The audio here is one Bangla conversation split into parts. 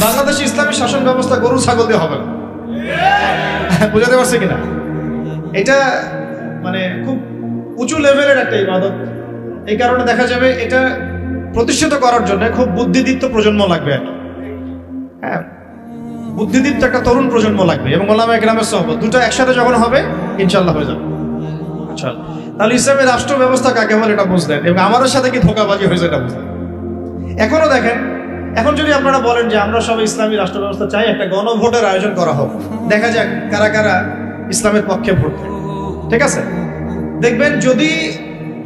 বাংলাদেশে ইসলামী শাসন ব্যবস্থা গরু ছাগল দিয়ে হবে না। বুঝাতে পারছে কিনা? এটা মানে খুব উঁচু লেভেলের একটা ইবাদত। এই কারণে দেখা যাবে এটা প্রতিষ্ঠিত করার জন্য খুব বুদ্ধিদীপ্ত প্রজন্ম লাগবে আর কি। হ্যাঁ, বুদ্ধিদীপ্ত একটা তরুণ প্রজন্ম লাগবে এবং ওলামায়ে কেরামের সোহবত, দুটো একসাথে যখন হবে ইনশাআল্লাহ হয়ে যাবে। আচ্ছা, তাহলে ইসলামের রাষ্ট্র ব্যবস্থা কাকে বলে এটা বুঝলেন এবং আমাদের সাথে কি ধোঁকাবাজি হয়েছে এটা বুঝলেন। এখনো দেখেন, এখন যদি আপনারা বলেন যে আমরা সবাই ইসলামী রাষ্ট্র ব্যবস্থা চাই, একটা গণভোটের আয়োজন করা হোক, দেখা যাক কারা কারা ইসলামের পক্ষে ভোট দেয়। ঠিক আছে, দেখবেন যদি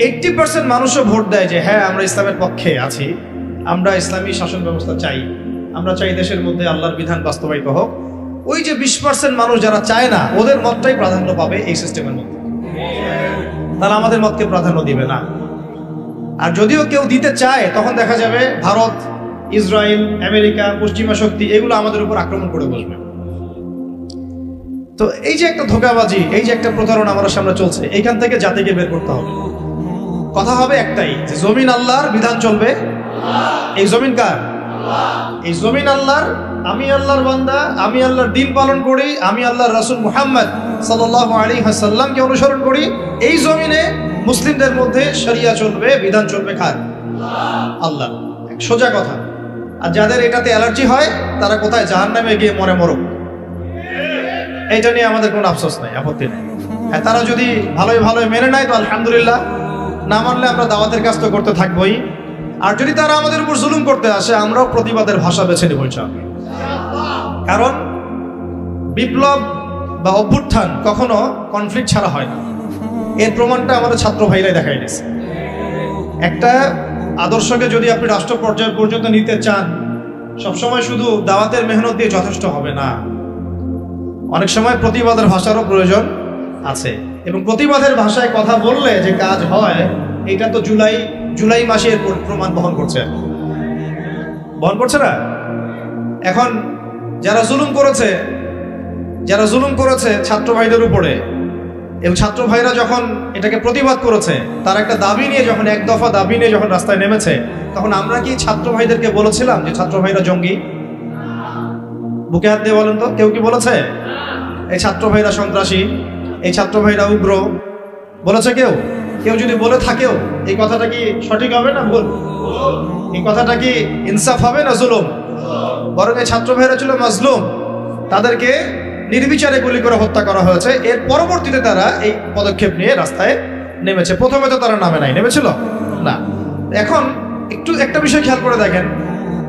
80% মানুষও ভোট দেয় যে হ্যাঁ আমরা ইসলামের পক্ষে আছি, আমরা ইসলামী শাসন ব্যবস্থা চাই, আমরা চাই দেশের মধ্যে আল্লাহর বিধান বাস্তবায়িত হোক, ওই যে 20% মানুষ যারা চায় না, ওদের মতটাই প্রাধান্য পাবে এই সিস্টেমের মধ্যে। তারা আমাদের মতকে প্রাধান্য দিবে না। আর যদিও কেউ দিতে চায়, তখন দেখা যাবে ভারত, ইসরায়েল, আমেরিকা, পশ্চিমা শক্তি এগুলো আমাদের উপর আক্রমণ করে বসবে। তো এই যে একটা ধোঁকাবাজি, এই যে একটা প্রতারণা আমাদের সামনে চলছে, এইখান থেকে জাতিকে বের করতে হবে। কথা হবে একটাই, যে জমিন আল্লাহর, বিধান চলবে। এই জমিন কার? এই জমিন আল্লাহর। আমি আল্লাহর বান্দা, আমি আল্লাহর দিন পালন করি, আমি আল্লাহর রাসূল মুহাম্মদ সাল্লাল্লাহু আলাইহি ওয়াসাল্লামকে অনুসরণ করি। এই জমিনে মুসলিমদের মধ্যে শরিয়া চলবে, বিধান চলবে কার? আল্লাহ। সোজা কথা। আর যাদের এটাতে অ্যালার্জি হয় তারা কোথায়? জাহান্নামে গিয়ে মরে মরুক। এইটা নিয়ে আমাদের কোনো আফসোস নাই, আপত্তি নেই। হ্যাঁ, তারা যদি ভালোই ভালোই মেনে নেয় তো আলহামদুলিল্লাহ, না মানলে আমরা দাওয়াতের কাজ তো করতে থাকবোই। আর যদি তারা আমাদের উপর জুলুম করতে আসে, আমরাও প্রতিবাদের ভাষা বেছে নেব ইনশাআল্লাহ। কারণ বিপ্লব বা অভ্যুত্থান কখনো কনফ্লিক্ট ছাড়া হয় না। এর প্রমাণটা আমাদের ছাত্র ভাইরাই দেখাই দিয়েছে। একটা আদর্শকে যদি আপনি রাষ্ট্র পর্যায় পর্যন্ত নিতে চান, সবসময় শুধু দাওয়াতের মেহনত দিয়ে যথেষ্ট হবে না। অনেক সময় প্রতিবাদের ভাষারও প্রয়োজন আছে, এবং প্রতিবাদের ভাষায় কথা বললে যে কাজ হয়, এটা তো জুলাই মাসে এর প্রমাণ বহন করছে না? এখন যারা জুলুম করেছে ছাত্র ভাইদের উপরে, এবং ছাত্র ভাইরা যখন এটাকে প্রতিবাদ করেছে, তার একটা দাবি নিয়ে যখন, এক দফা দাবি নিয়ে যখন রাস্তায় নেমেছে, তখন আমরা কি ছাত্র ভাইদেরকে বলেছিলাম যে ছাত্র ভাইরা জঙ্গি? বুকে হাত দিয়ে বলেন তো, কেউ কি বলেছে এই ছাত্র ভাইরা সন্ত্রাসী, এই ছাত্র ভাইরা উগ্র? বলেছে কেউ? কেউ যদি বলে থাকেও, এই কথাটা কি সঠিক হবে না ভুল? এই কথাটা কি ইনসাফ হবে না জুলুম? বরং এই ছাত্র ভাইরা ছিল মাজলুম, তাদেরকে নির্বিচারে গুলি করে হত্যা করা হয়েছে। এর পরবর্তীতে তারা এই পদক্ষেপ নিয়ে রাস্তায় নেমেছে। প্রথমে তো তারা নামে নাই, নেমেছিল না। এখন একটু একটা বিষয় খেয়াল করে দেখেন,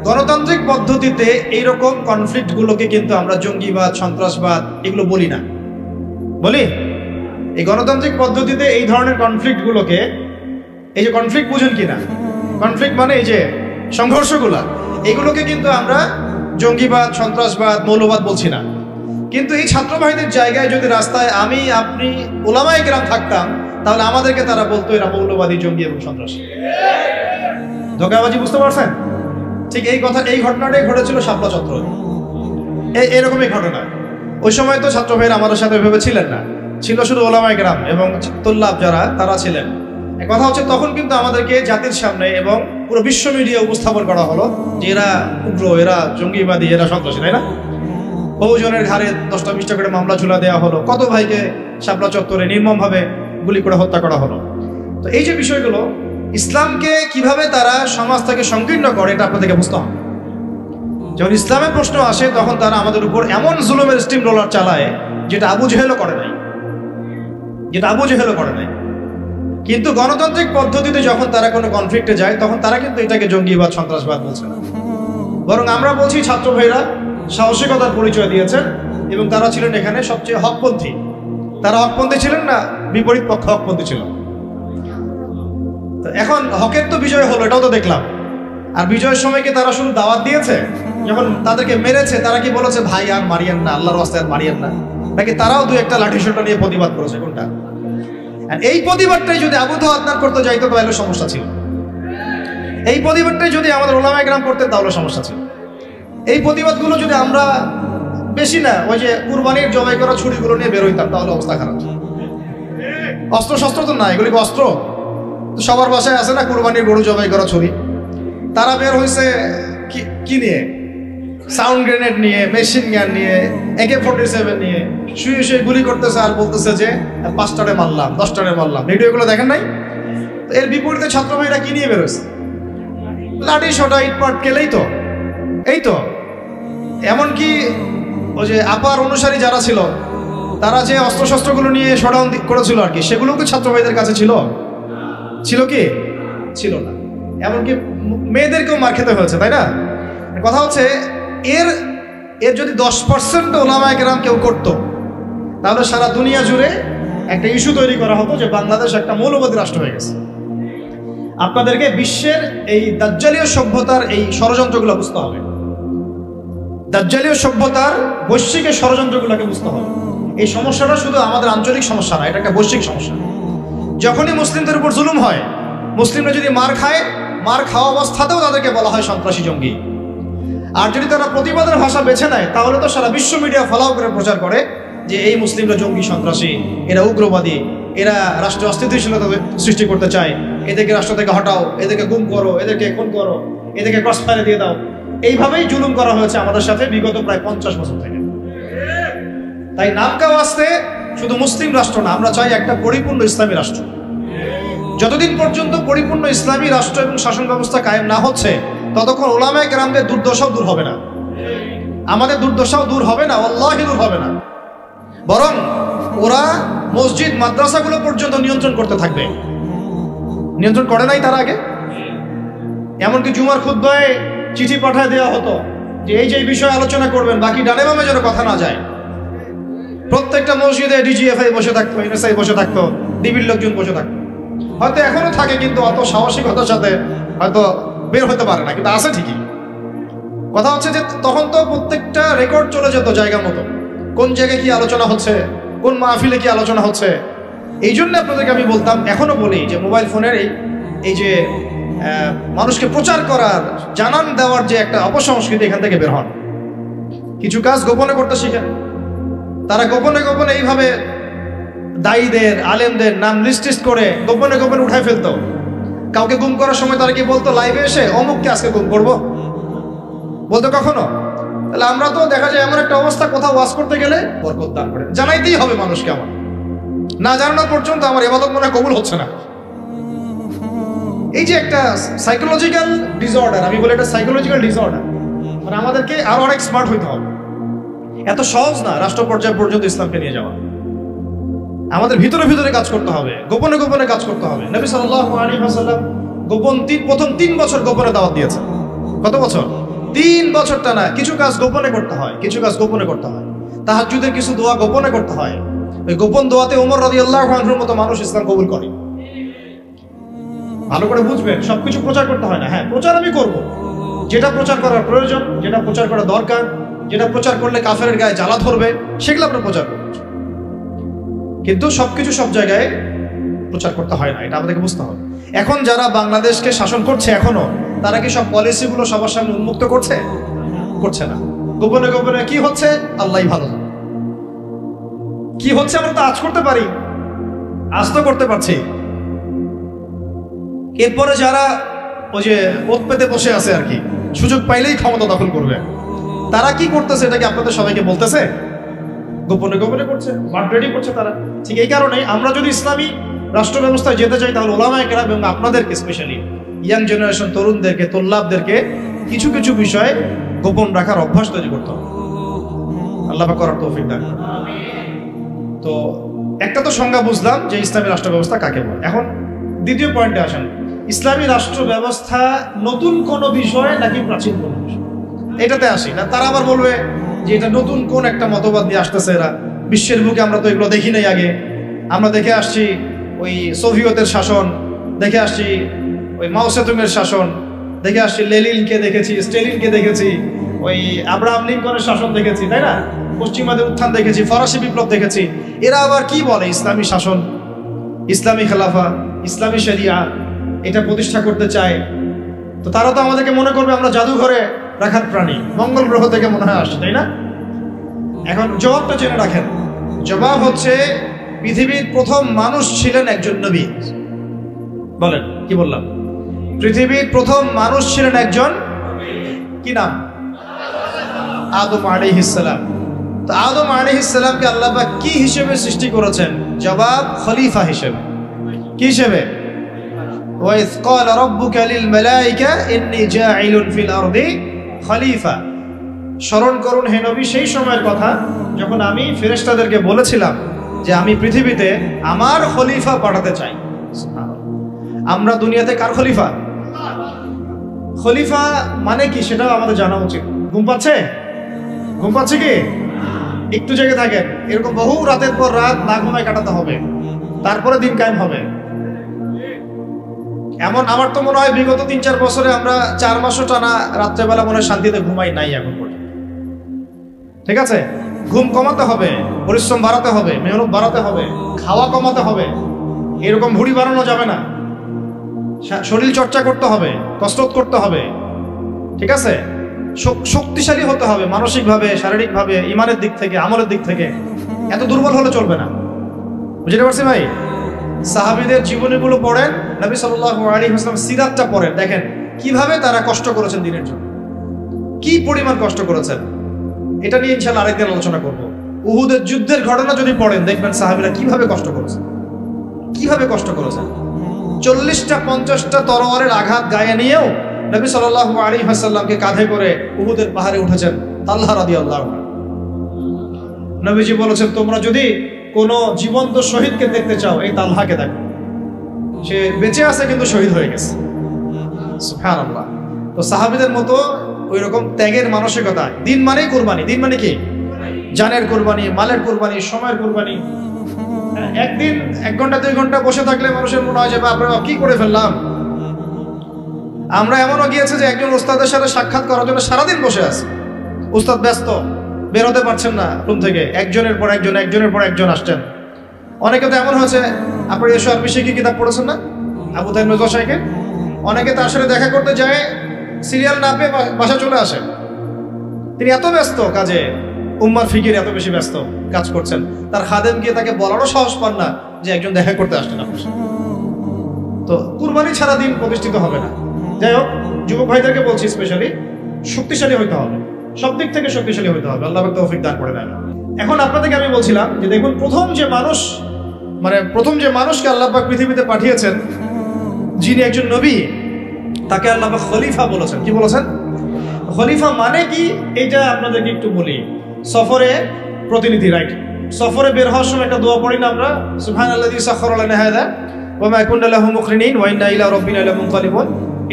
গণতান্ত্রিক পদ্ধতিতে এইরকম কনফ্লিক্টগুলোকে কিন্তু আমরা জঙ্গিবাদ, সন্ত্রাসবাদ এগুলো বলি না। বলি? এই গণতান্ত্রিক পদ্ধতিতে এই ধরনের কনফ্লিক্টগুলোকে, এই যে কনফ্লিক্ট বুঝেন কিনা, কনফ্লিক্ট মানে এই যে সংঘর্ষগুলা, এগুলোকে কিন্তু আমরা জঙ্গিবাদ, সন্ত্রাসবাদ, মৌলবাদ বলছি না। কিন্তু এই ছাত্র ভাইদের জায়গায় যদি রাস্তায় আমি, আপনি, ওলামায়ে কেরাম থাকতাম, তাহলে আমাদেরকে তারা বলতো এরা মৌলবাদী, জঙ্গি এবং সন্ত্রাসী। ধোঁকাবাজি, বুঝতে পারছেন? ঠিক এই ঘটনাটাই ঘটেছিল শাপলা চত্বরে। এরকমই ঘটনা। ওই সময় তো ছাত্র ভাইরা আমাদের সাথে ভেবে ছিলেন না, ছিল শুধু ওলামায়ে কেরাম এবং তুল্লাব যারা, তারা ছিলেন। কথা হচ্ছে তখন কিন্তু আমাদেরকে জাতির সামনে এবং পুরো বিশ্ব মিডিয়া উপস্থাপন করা হলো যে এরা উগ্র, এরা জঙ্গিবাদী, এরা সন্ত্রাসী, তাই না? বহুজনের ঘাড়ে 10টা-20টা করে মামলা ঝুলা দেওয়া হলো, কত ভাইকে শাপলা চত্বরে নির্মমভাবে গুলি করে হত্যা করা হলো। তো এই যে বিষয়গুলো, ইসলামকে কিভাবে তারা সমাজ থেকে সংকীর্ণ করে, এটা আপনাদেরকে বুঝতে হবে। যখন ইসলামের প্রশ্ন আসে, তখন তারা আমাদের উপর এমন জুলুমের স্টিম রোলার চালায় যেটা আবু জেহেলও করে নাই। কিন্তু গণতান্ত্রিক পদ্ধতিতে যখন তারা কোনো কনফ্লিক্টে যায়, তখন তারা কিন্তু এটাকে জঙ্গিবাদ, সন্ত্রাসবাদ বলছে না। বরং আমরা বলছি ছাত্র ভাইরা সাহসিকতার পরিচয় দিয়েছেন এবং তারা ছিলেন এখানে সবচেয়ে হকপন্থী। তারা হকপন্থী ছিলেন না, বিপরীত পক্ষ হকপন্থী ছিল। তো এখন হকের তো বিজয় হলো, এটাও তো দেখলাম। আর বিজয়ের সময় কি তারা শুধু দাওয়াত দিয়েছে? যখন তাদেরকে মেরেছে, তারা কি বলেছে ভাই আর মারিয়েন না, আল্লাহর রাস্তায় আর মারিয়েন না? নাকি তারাও দু একটা লাঠি সোটা নিয়ে প্রতিবাদ করেছে? কোনটা? আর এই প্রতিবাদটাই যদি আবু আদনান করতে যাইতো তাহলে সমস্যা ছিল। এই প্রতিবাদটাই যদি আমাদের ওলামায়ে কেরাম করতেন তাহলে সমস্যা ছিল। এই প্রতিবাদগুলো যদি আমরা বেশি না, ওই যে কুরবানির জবাই করা ছুরিগুলো নিয়ে বের হইতাম, তাহলে অবস্থা খারাপ। অস্ত্র শস্ত্র তো না, এগুলি অস্ত্র তো সবার বাসায় আছে না, কুরবানির গরু জবাই করা ছুরি। তারা বের হয়েছে কি নিয়ে? সাউন্ড গ্রেনেড নিয়ে, মেশিন গান নিয়ে, AK-47 নিয়ে শুয়ে শুয়ে গুলি করতেছে আর বলতেছে যে 5টারে মারলাম, 10টারে মারলাম। ভিডিওগুলো দেখেন নাই? এর বিপরীতে ছাত্র ভাইরা কি নিয়ে বেরোছে? লাঠি সোটা ইটপাট কেলেই তো। এই তো এমনকি ওই যে আপার অনুসারী যারা ছিল তারা যে অস্ত্রশস্ত্রগুলো নিয়ে শোডাউন করেছিল আর কি, সেগুলোও কি ছাত্র ভাইদের কাছে ছিল? ছিল কি? ছিল না। এমনকি মেয়েদেরকেও মার খেতে হয়েছে, তাই না? কথা হচ্ছে এর যদি 10% ওলামায়ে কেরাম কেউ করতো, তাহলে সারা দুনিয়া জুড়ে একটা ইস্যু তৈরি করা হতো যে বাংলাদেশ একটা মৌলবাদী রাষ্ট্র হয়ে গেছে। আপনাদেরকে বিশ্বের এই দাজ্জালীয় সভ্যতার এই ষড়যন্ত্রগুলো বুঝতে হবে। দাজ্জালীয় সভ্যতার বৈশ্বিক ষড়যন্ত্রগুলোকে বুঝতে হবে। এই সমস্যাটা শুধু আমাদের আঞ্চলিক সমস্যা না, এটা একটা বৈশ্বিক সমস্যা। যখনই মুসলিমদের উপর জুলুম হয়, মুসলিমরা যদি মার খায়, মার খাওয়া অবস্থাতেও তাদেরকে বলা হয় সন্ত্রাসী জঙ্গি। আর যদি তারা প্রতিবাদের ভাষা বেছে নেয়, তাহলে তো সারা বিশ্ব মিডিয়া ফলাও করে প্রচার করে যে এই মুসলিমরা জঙ্গি, সন্ত্রাসী, এরা উগ্রবাদী, এরা রাষ্ট্রে অস্থিতিশীলতা সৃষ্টি করতে চায়, এদেরকে রাষ্ট্র থেকে হটাও, এদেরকে গুম করো, এদেরকে খুন করো, এদেরকে ক্রস ফায়ারে দিয়ে দাও। এইভাবেই জুলুম করা হয়েছে আমাদের সাথে বিগত প্রায় 50 বছর থেকে। তাই নামকা ওয়াস্তে শুধু মুসলিম রাষ্ট্র না, আমরা চাই একটা পরিপূর্ণ ইসলামী রাষ্ট্র। যতদিন পর্যন্ত পরিপূর্ণ ইসলামী রাষ্ট্র এবং শাসন ব্যবস্থা কায়েম না হচ্ছে, ততক্ষণ ওলামায়ে কেরামদের দুর্দশাও দূর হবে না। আমাদের দুর্দশাও দূর হবে না, আল্লাহি দূর হবে না। বরং ওরা মসজিদ মাদ্রাসাগুলো পর্যন্ত নিয়ন্ত্রণ করতে থাকবে। নিয়ন্ত্রণ করে নাই তার আগে? এমনকি জুমার খুতবায় চিঠি পাঠায় দেওয়া হতো যে এই যে বিষয়ে আলোচনা করবেন, বাকি ডানে বামে যেন কথা না যায়। প্রত্যেকটা মসজিদে DGFI বসে থাকতো, NSI বসে থাকতো, ডিবির লোকজন বসে থাকতো। হয়তো এখনো থাকে, কিন্তু অত সাহসিকতার সাথে হয়তো বের হতে পারে না, কিন্তু আছে ঠিকই। কথা হচ্ছে যে তখন তো প্রত্যেকটা রেকর্ড চলে যেত জায়গা মতো, কোন জায়গায় কি আলোচনা হচ্ছে, কোন মাহফিলে কি আলোচনা হচ্ছে। এই জন্য আপনাদেরকে আমি বলতাম, এখনো বলি যে মোবাইল ফোনের এই যে মানুষকে প্রচার করার, জানান দেওয়ার যে একটা অপসংস্কৃতি, এখান থেকে বের হন। কিছু কাজ গোপনে করতে শিখেন। তারা গোপনে গোপনে এইভাবে দায়ীদের, আলেমদের নাম লিস্ট করে গোপনে গোপনে উঠায় ফেলতো। কাউকে গুম করার সময় তারা কি বলতো লাইভে এসে, অমুককে আজকে গুম করবো? বলতো কখনো? তাহলে আমরা তো দেখা যায় এমন একটা অবস্থা, কোথাও ওয়াজ করতে গেলে বরকত দান করে জানাইতেই হবে মানুষকে। আমার না জানানো পর্যন্ত আমার ইবাদত মনে কবুল হচ্ছে না। এই যে একটা সাইকোলজিক্যাল ডিসঅর্ডার, আমি বলি এটা সাইকোলজিক্যাল ডিসঅর্ডার। মানে আমাদেরকে আরো অনেক স্মার্ট হইতে হবে। এত সহজ না রাষ্ট্র পর্যায় পর্যন্ত ইসলামকে নিয়ে যাওয়া। আমাদের ভিতরে ভিতরে কাজ করতে হবে, গোপনে গোপনে কাজ করতে হবে। নবী সাল্লাল্লাহু আলাইহি ওয়াসাল্লাম প্রথম 3 বছর গোপনে দাওয়াত দিয়েছেন। কত বছর? 3 বছর টানা। কিছু কাজ গোপনে করতে হয়, কিছু কাজ গোপনে করতে হয়। তাহাজ্জুদের কিছু দোয়া গোপনে করতে হয়। ওই গোপন দোয়াতে ওমর রাদিয়াল্লাহু আনহুর মতো মানুষ ইসলাম কবুল করে। ভালো করে বুঝবেন, সবকিছু প্রচার করতে হয় না। হ্যাঁ, প্রচার আমি করব, যেটা প্রচার করার প্রয়োজন, যেটা প্রচার করা দরকার, যেটা প্রচার করলে কাফেরের গায়ে জ্বালা ধরবে, সেগুলো আমরা প্রচার করব। কিন্তু সবকিছু সব জায়গায় প্রচার করতে হয় না, এটা আমাদেরকে বুঝতে হবে। এখন যারা বাংলাদেশকে শাসন করছে এখনো, তারা কি সব পলিসিগুলো সবার সামনে উন্মুক্ত করছে? করছে না। গোপনে গোপনে কি হচ্ছে আল্লাহই ভালো জানে। কি হচ্ছে আমরা তো আজ করতে পারি, আজ তো করতে পারছি। এরপরে যারা ওই যে ওত পেতে বসে আছে আর কি, সুযোগ পাইলেই ক্ষমতা দখল করবে, তারা কি করতেছে এটা কি আপনাদের সবাইকে বলতেছে? গোপনে গোপনে করছে, বার্থডে করছে তারা। ঠিক এই কারণে আমরা যদি ইসলামী রাষ্ট্র ব্যবস্থায় যেতে চাই, তাহলে ওলামায়ে কেরাম এবং আপনাদেরকে, স্পেশালি ইয়াং জেনারেশন, তরুণদেরকে, তোল্লাবদেরকে কিছু কিছু বিষয়ে গোপন রাখার অভ্যাস তৈরি করতে হবে। আল্লাহ পাক করার তৌফিক দান। তো একটা তো সংজ্ঞা বুঝলাম যে ইসলামী রাষ্ট্র ব্যবস্থা কাকে বলে। এখন দ্বিতীয় পয়েন্টে আসেন, ইসলামী রাষ্ট্র ব্যবস্থা নতুন কোন বিষয় নাকি প্রাচীন কোন বিষয়? এটাতে আসি না। তারা আবার বলবে যে এটা নতুন কোন একটা মতবাদ নিয়ে আসতেছে এরা। বিশ্বের বুকে আমরা তো এগুলো দেখি নাই আগে। আমরা দেখে আসছি ওই সোভিয়েতের শাসন, দেখে আসছি ওই মাও সেতুংয়ের শাসন, দেখে আসছি লেনিনকে দেখেছি, স্টেলিনকে দেখেছি, ওই আব্রাহাম লিঙ্কনের শাসন দেখেছি, তাই না? পশ্চিমাদের উত্থান দেখেছি, ফরাসি বিপ্লব দেখেছি। এরা আবার কি বলে ইসলামী শাসন, ইসলামী খেলাফা, ইসলামী শরিয়া এটা প্রতিষ্ঠা করতে চায়। তো তারা তো আমাদেরকে মনে করবে আমরা জাদুঘরে রাখার প্রাণী, মঙ্গল গ্রহ থেকে মনে হয় আসে, তাই না? এখন জবাবটা জেনে রাখেন। জবাব হচ্ছে পৃথিবীর প্রথম মানুষ ছিলেন একজন নবী। বলেন, কি বললাম? পৃথিবীর প্রথম মানুষ ছিলেন একজন, কি নাম? আদম আলাইহিস সালাম। তো আদম আলাইহিস সালামকে আল্লাহ পাক কি হিসেবে সৃষ্টি করেছেন? জবাব, খলিফা হিসেবে। কি হিসেবে? ওয়াইজ ক্বালা রাব্বুকা লিল মালাইকা ইন্নী জাইলুন ফিল আরদি খলিফা। স্মরণ করুন হে নবী সেই সময়ের কথা যখন আমি ফেরেশতাদেরকে বলেছিলাম যে আমি পৃথিবীতে আমার খলিফা পাঠাতে চাই। আমরা দুনিয়াতে কার খলিফা? খলিফা মানে কি সেটাও আমাদের জানা উচিত। ঘুম পাচ্ছে? ঘুম পাচ্ছে কি? একটু জেগে থাকেন। এরকম বহু রাতের পর রাত না ঘুমায় কাটাতে হবে, তারপরে দিন কায়েম হবে। এমন আমার তো মনে হয় বিগত ৩-৪ বছরে আমরা ৪ মাসও টানা রাত্রেবেলা মনে হয় শান্তিতে ঘুমাই নাই এখন পর্যন্ত। ঠিক আছে, ঘুম কমাতে হবে, পরিশ্রম বাড়াতে হবে, মেহনত বাড়াতে হবে, খাওয়া কমাতে হবে। এরকম ভুঁড়ি বাড়ানো যাবে না, শরীর চর্চা করতে হবে, কসরত করতে হবে। ঠিক আছে, শক্তিশালী হতে হবে মানসিকভাবে, শারীরিকভাবে, ইমানের দিক থেকে, আমলের দিক থেকে। এত দুর্বল হলে চলবে না। বুঝতে পারছি ভাই? সাহাবীদের জীবনীগুলো পড়েন, নবী সাল্লাল্লাহু আলাইহি ওয়াসাল্লাম সিরাতটা পড়েন, দেখেন কিভাবে তারা কষ্ট করেছেন দিনের জন্য, কি পরিমাণ কষ্ট করেছেন। এটা নিয়ে ইনশাআল্লাহ আরেকদিন আলোচনা করব। উহুদের যুদ্ধের ঘটনা যদি পড়েন দেখবেন সাহাবীরা কিভাবে কষ্ট করেছেন, কিভাবে কষ্ট করেছেন। 40টা 50টা তরোয়ারের আঘাত গায়ে নিয়েও নবী সাল্লাল্লাহু আলাইহি ওয়াসাল্লামকে কাঁধে করে উহুদের পাহাড়ে উঠেছেন তালহা রাদিয়াল্লাহু আনহু। নবীজি বলেছেন তোমরা যদি কোন জীবন্ত শহীদকে দেখতে চাও এই তালহাকে দেখো, সে বেঁচে আছে কিন্তু শহীদ হয়ে গেছে। সুবহানাল্লাহ। তো সাহাবীদের মতো ওই রকম ত্যাগের মানসিকতা। দিন মানেই কুরবানি। দিন মানে কি? জানের কুরবানি, মালের কুরবানি, সময়ের কুরবানি। একদিন 1 ঘন্টা 2 ঘন্টা বসে থাকলে মানুষের মনে হয় যে বাপরে বাপ কি করে ফেললাম। আমরা এমনও গিয়েছে যে একজন ওস্তাদের সাথে সাক্ষাৎ করার জন্য সারাদিন বসে আছে, ওস্তাদ ব্যস্ত, বেরোতে পারছেন না রুম থেকে, একজনের পর একজন, একজনের পর একজন আসছেন। অনেকে তো এমন হয়েছে, আপনি এসো আর কি কিতাব পড়েছেন না আবু তাইব নজর সাহেবকে, অনেকে তার সাথে দেখা করতে যায়, সিরিয়াল না পেয়ে বাসা চলে আসেন। তিনি এত ব্যস্ত কাজে, উম্মার ফিকির এত বেশি ব্যস্ত কাজ করছেন, তার খাদেম গিয়ে তাকে বলারও সাহস পান না যে একজন দেখা করতে আসছেন আপনার সাথে। তো কুরবানি ছাড়া দিন প্রতিষ্ঠিত হবে না। যাই হোক, যুবক ভাইদেরকে বলছি স্পেশালি শক্তিশালী হইতে হবে, সব দিক থেকে শক্তিশালী হইতে হবে। আল্লাহ তৌফিক দান করে দেন। এখন আপনাদেরকে আমি বলছিলাম যে দেখুন প্রথম যে মানুষকে আল্লাহ পাক পৃথিবীতে পাঠিয়েছেন, যিনি একজন নবী, তাকে আল্লাহ পাক খলিফা বলেছেন। কি বলেছেন? খলিফা মানে কি এটা আপনাদেরকে একটু বলি। সফরে প্রতিনিধি, রাইট? সফরে বের হওয়ার সময় একটা দোয়া পড়ি না আমরা, সুবহানাল্লাযী সাখখারা লানা হাযা ওয়া মা কুননা লাহু মুকরিনিন ওয়া ইন্না ইলা রাব্বিনা লামুনকালিবুন।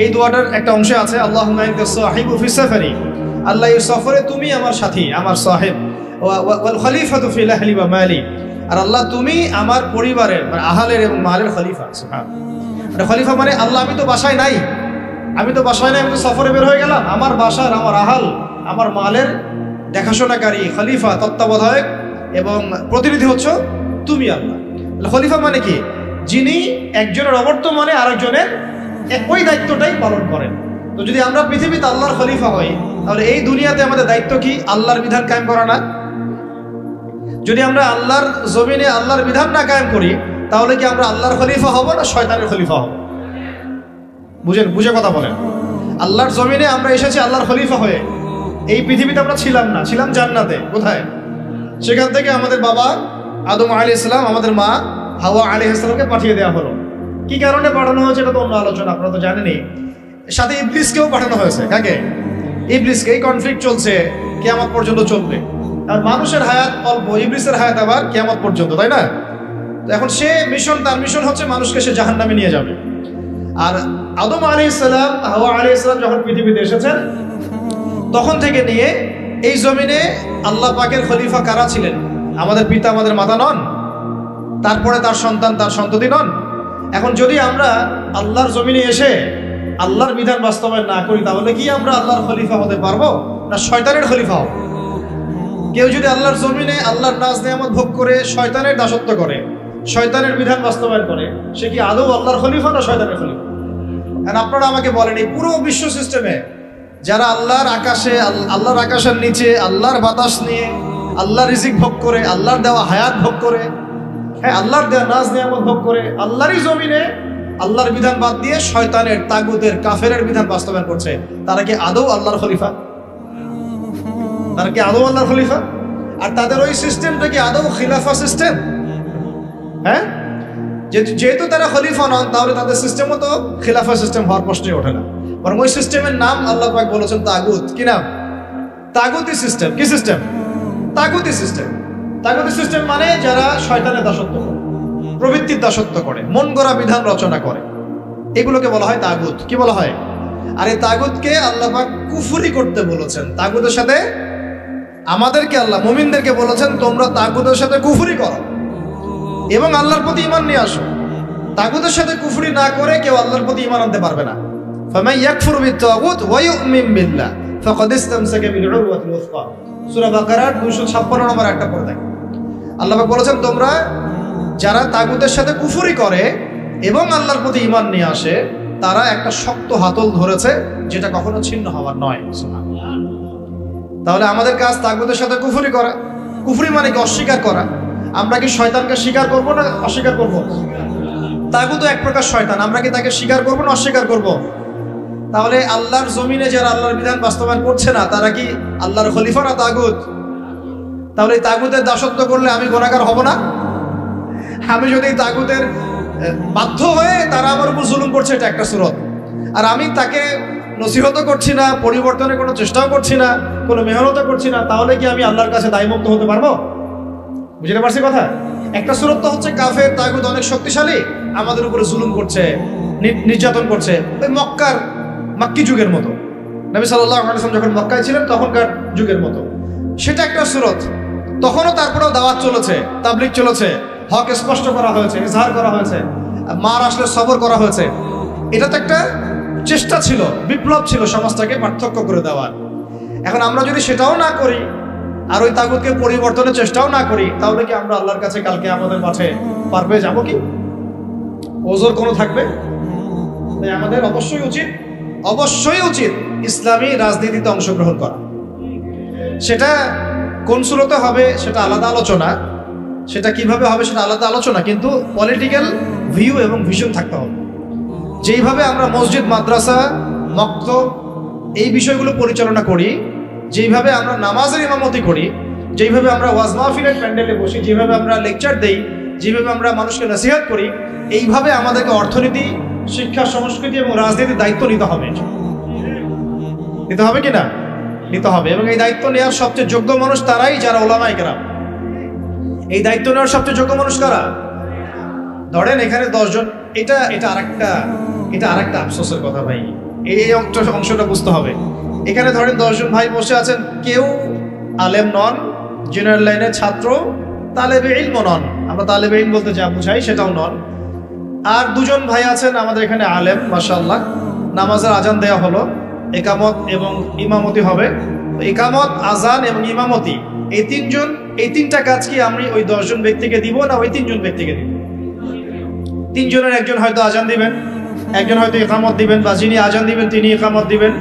এই দোয়াটার একটা অংশ আছে, আল্লাহুম্মা আনতা সাহিবু ফি সাফারি, আল্লাহ এই সফরে তুমি আমার সাথী, আমার সাহেব, ওয়াল খলিফাতু ফি আহলি ওয়া মালি, আর আল্লাহ তুমি আমার পরিবারের মানে আহলের এবং মালের খলিফা। সুবহানাল্লাহ। খলিফা মানে আল্লাহ আমি তো বাসায় নাই, আমি তো সফরে বের হয়ে গেলাম, আমার বাসার, আমার আহাল, আমার মালের দেখাশোনাকারী, খলিফা, তত্ত্বাবধায়ক এবং প্রতিনিধি হচ্ছে তুমি আল্লাহ। খলিফা মানে কি? যিনি একজনের অবর্তমানে আরেকজনের ওই দায়িত্বটাই পালন করেন। তো যদি আমরা পৃথিবীতে আল্লাহর খলিফা হই, তাহলে এই দুনিয়াতে আমাদের দায়িত্ব কি? আল্লাহর বিধান কায়েম করা না? যদি আমরা আল্লাহর জমিনে আল্লাহর বিধান না কায়েম করি, তাহলে কি আমরা আল্লাহর খলিফা হব না শয়তানের খলিফা হব? বুঝে কথা বলেন। আল্লাহর জমিনে আমরা এসেছি আল্লাহর খলিফা হয়ে। এই পৃথিবীতে আমরা ছিলাম না, ছিলাম জান্নাতে। কোথায়? সেখান থেকে আমাদের বাবা আদম আলাইহিস সালাম, আমাদের মা হাওয়া আলাইহিস সালামকে পাঠিয়ে দেওয়া হলো। কি কারণে পাঠানো হয়েছে এটা তো অন্য আলোচনা, আপনারা তো জানেনই। সাথে ইবলিসকেও পাঠানো হয়েছে। কাকে? ইবলিসকে। এই কনফ্লিক্ট চলছে, কিয়ামত পর্যন্ত চলবে। আর মানুষের হায়াত অল্প, ইবলিসের হায়াত আবার কিয়ামত পর্যন্ত, তাই না? তো এখন তার মিশন হচ্ছে মানুষকে সে জাহান্নামে নিয়ে যাবে। আর আদম আলাইহিস সালাম, হাওয়া আলাইহিস সালাম যখন পৃথিবীতে এসেছেন, তখন থেকে নিয়ে এই জমিনে আল্লাহ পাকের খলিফা কারা ছিলেন? আমাদের পিতা, আমাদের মাতা নন? তারপরে তার সন্তান, তার সন্ততি নন? এখন যদি আমরা আল্লাহর জমিনে এসে আল্লাহর বিধান বাস্তবায়ন না করি, তাহলে কি আমরা আল্লাহর খলিফা হতে পারবো না শয়তানের খলিফা হব? কেউ যদি আল্লাহর জমিনে আল্লাহর নাজ নেয়ামত ভোগ করে শয়তানের দাসত্ব করে, শয়তানের বিধান বাস্তবায়ন করে, সে কি আদৌ আল্লাহর খলিফা না শয়তানের খলিফা? আর আপনারা আমাকে বলেন, এই পুরো বিশ্ব সিস্টেমে যারা আল্লাহর আকাশের নিচে আল্লাহর বাতাস নিয়ে আল্লাহর রিজিক ভোগ করে, আল্লাহর দেওয়া হায়াত ভোগ করে, হ্যাঁ আল্লাহর দেওয়া নাজ নিয়ামত ভোগ করে, আল্লাহরই জমিনে আল্লাহর বিধান বাদ দিয়ে শয়তানের, তাগুতের, কাফেরের বিধান বাস্তবায়ন করছে, তারা কি আদৌ আল্লাহর খলিফা? তারা কি আদৌ আল্লাহর খলিফা? আর তাদের ওই সিস্টেমটা কি আদৌ খিলাফা সিস্টেম? হ্যাঁ, যেহেতু তারা খলিফা নন, তাহলে তাদের সিস্টেমও তো খিলাফা সিস্টেম হওয়ার প্রশ্নই ওঠে না। বরং ওই সিস্টেমের নাম আল্লাহ পাক বলেছেন তাগুত। কি নাম? তাগুতি সিস্টেম। কি সিস্টেম? তাগুতি সিস্টেম। তাগুতি সিস্টেম মানে যারা শয়তানের দাসত্ব করে, প্রবৃত্তির দাসত্ব করে, মন গড়া বিধান রচনা করে, এগুলোকে বলা হয় তাগুত। কি বলা হয়? আর এই তাগুতকে আল্লাহ পাক কুফরি করতে বলেছেন। তাগুতের সাথে আমাদেরকে আল্লাহ মুমিনদেরকে বলেছেন তোমরা তাগুতের সাথে কুফরি করো এবং আল্লাহর প্রতি ঈমান নিয়ে আসো। তাগুতের সাথে কুফরি না করে কেউ আল্লাহর প্রতি ঈমান আনতে পারবে না। ফামান ইয়াকফুরু বিত-তাগুত ওয়া ইউমিন বিল্লাহ ফাকাদ ইসতামসাকা বিল-উরওয়াতিল ওয়াসকা। সূরা বাকারার 256 নম্বর আয়াতটা পড়ে দেখো। আল্লাহ পাক বলেছেন তোমরা যারা তাগুতের সাথে কুফরি করে এবং আল্লাহর প্রতি ঈমান নিয়ে আসে, তারা একটা শক্ত হাতল ধরেছে যেটা কখনো ছিন্ন হওয়ার নয়। তাহলে আমাদের কাজ তাগুতের সাথে কুফরি করা। কুফরি মানে কি? অস্বীকার করা। আমরা কি শয়তানকে স্বীকার করব না অস্বীকার করব? তাগুত এক প্রকার শয়তান, আমরা কি তাকে স্বীকার করব না অস্বীকার করব? তাহলে আল্লাহর জমিনে যারা আল্লাহর বিধান বাস্তবায়ন করছে না, তারা কি আল্লাহর খলিফা না তাগুত? তাহলে এই তাগুতের দাসত্ব করলে আমি গুনাহগার হব না? আমি যদি তাগুতের বাধ্য হয়ে তারা আমার উপর জুলুম করছে, এটা একটা সুরত, আর আমি তাকে নসিহত করছি না, পরিবর্তনের কোনো চেষ্টাও করছি না, কোনো মেহনতও করছি না, তাহলে কি আমি আল্লাহর কাছে দায়মুক্ত হতে পারবো? বুঝতে পারছি কথা? একটা সুরত তো হচ্ছে কাফের, তাগুত অনেক শক্তিশালী, আমাদের উপরে জুলুম করছে, নির্যাতন করছে, ওই মাক্কি যুগের মতো, নবী সাল্লাল্লাহু আলাইহি ওয়াসাল্লাম যখন মক্কায় ছিলেন তখনকার যুগের মতো। সেটা একটা সুরত। তখনও তারপরেও দাওয়াত চলেছে, তাবলীগ চলেছে, হক স্পষ্ট করা হয়েছে, ইজহার করা হয়েছে, মার আসলে সবর করা হয়েছে। এটা তো একটা চেষ্টা ছিল, বিপ্লব ছিল সমাজটাকে পার্থক্য করে দেওয়ার। এখন আমরা যদি সেটাও না করি আর ওই তাগুতকে পরিবর্তনের চেষ্টাও না করি, তাহলে কি আমরা আল্লাহর কাছে কালকে আমাদের মাঠে পার পেয়ে যাবো? কি ওজোর কোনো থাকবে? তাই আমাদের অবশ্যই উচিত ইসলামী রাজনীতিতে অংশগ্রহণ করা। সেটা কোন সুরতে হবে সেটা আলাদা আলোচনা, সেটা কিভাবে হবে সেটা আলাদা আলোচনা, কিন্তু পলিটিক্যাল ভিউ এবং ভিশন থাকতে হবে। যেইভাবে আমরা মসজিদ, মাদ্রাসা, মক্তব এই বিষয়গুলো পরিচালনা করি, যেইভাবে আমরা নামাজের ইমামতি করি, যেইভাবে আমরা ওয়াজ মাহফিলের প্যান্ডেলে বসি, যেভাবে আমরা লেকচার দেই, যেভাবে আমরা মানুষকে নসিহত করি, এইভাবে আমাদেরকে অর্থনীতি, শিক্ষা, সংস্কৃতি এবং রাজনীতির দায়িত্ব নিতে হবে। নিতে হবে কি না? নিতে হবে। এবং এই দায়িত্ব নেওয়ার সবচেয়ে যোগ্য মানুষ তারাই যারা উলামায়ে কেরাম। এই দায়িত্ব নেওয়ার সবচেয়ে যোগ্য মানুষ কারা? ধরেন এখানে 10 জন, এটা আরেকটা আফসোসের কথা ভাই, এই অংশটা বুঝতে হবে। এখানে ধরেন 10 জন ভাই বসে আছেন, কেউ আলেম নন, জেনারেল লাইনের ছাত্র, তালেবে ইলম নন, আমরা তালেবে ইলম বলতে যা বুঝাই সেটাও নন। আর 2 জন ভাই আছেন আমাদের এখানে আলেম, মাশাআল্লাহ, নামাজের আজান দেওয়া হলো, একামত এবং ইমামতি হবে। একামত, আজান এবং ইমামতি, এই তিনটা কাজ কি আমি ওই 10 জন ব্যক্তিকে দিব না ওই 3 জন ব্যক্তিকে দিব? 3 জনের একজন হয়তো আজান দিবেন, একজন হয়তো ইকামত দিবেন, বা যিনি আজান দিবেন তিনি ইকামত দিবেন,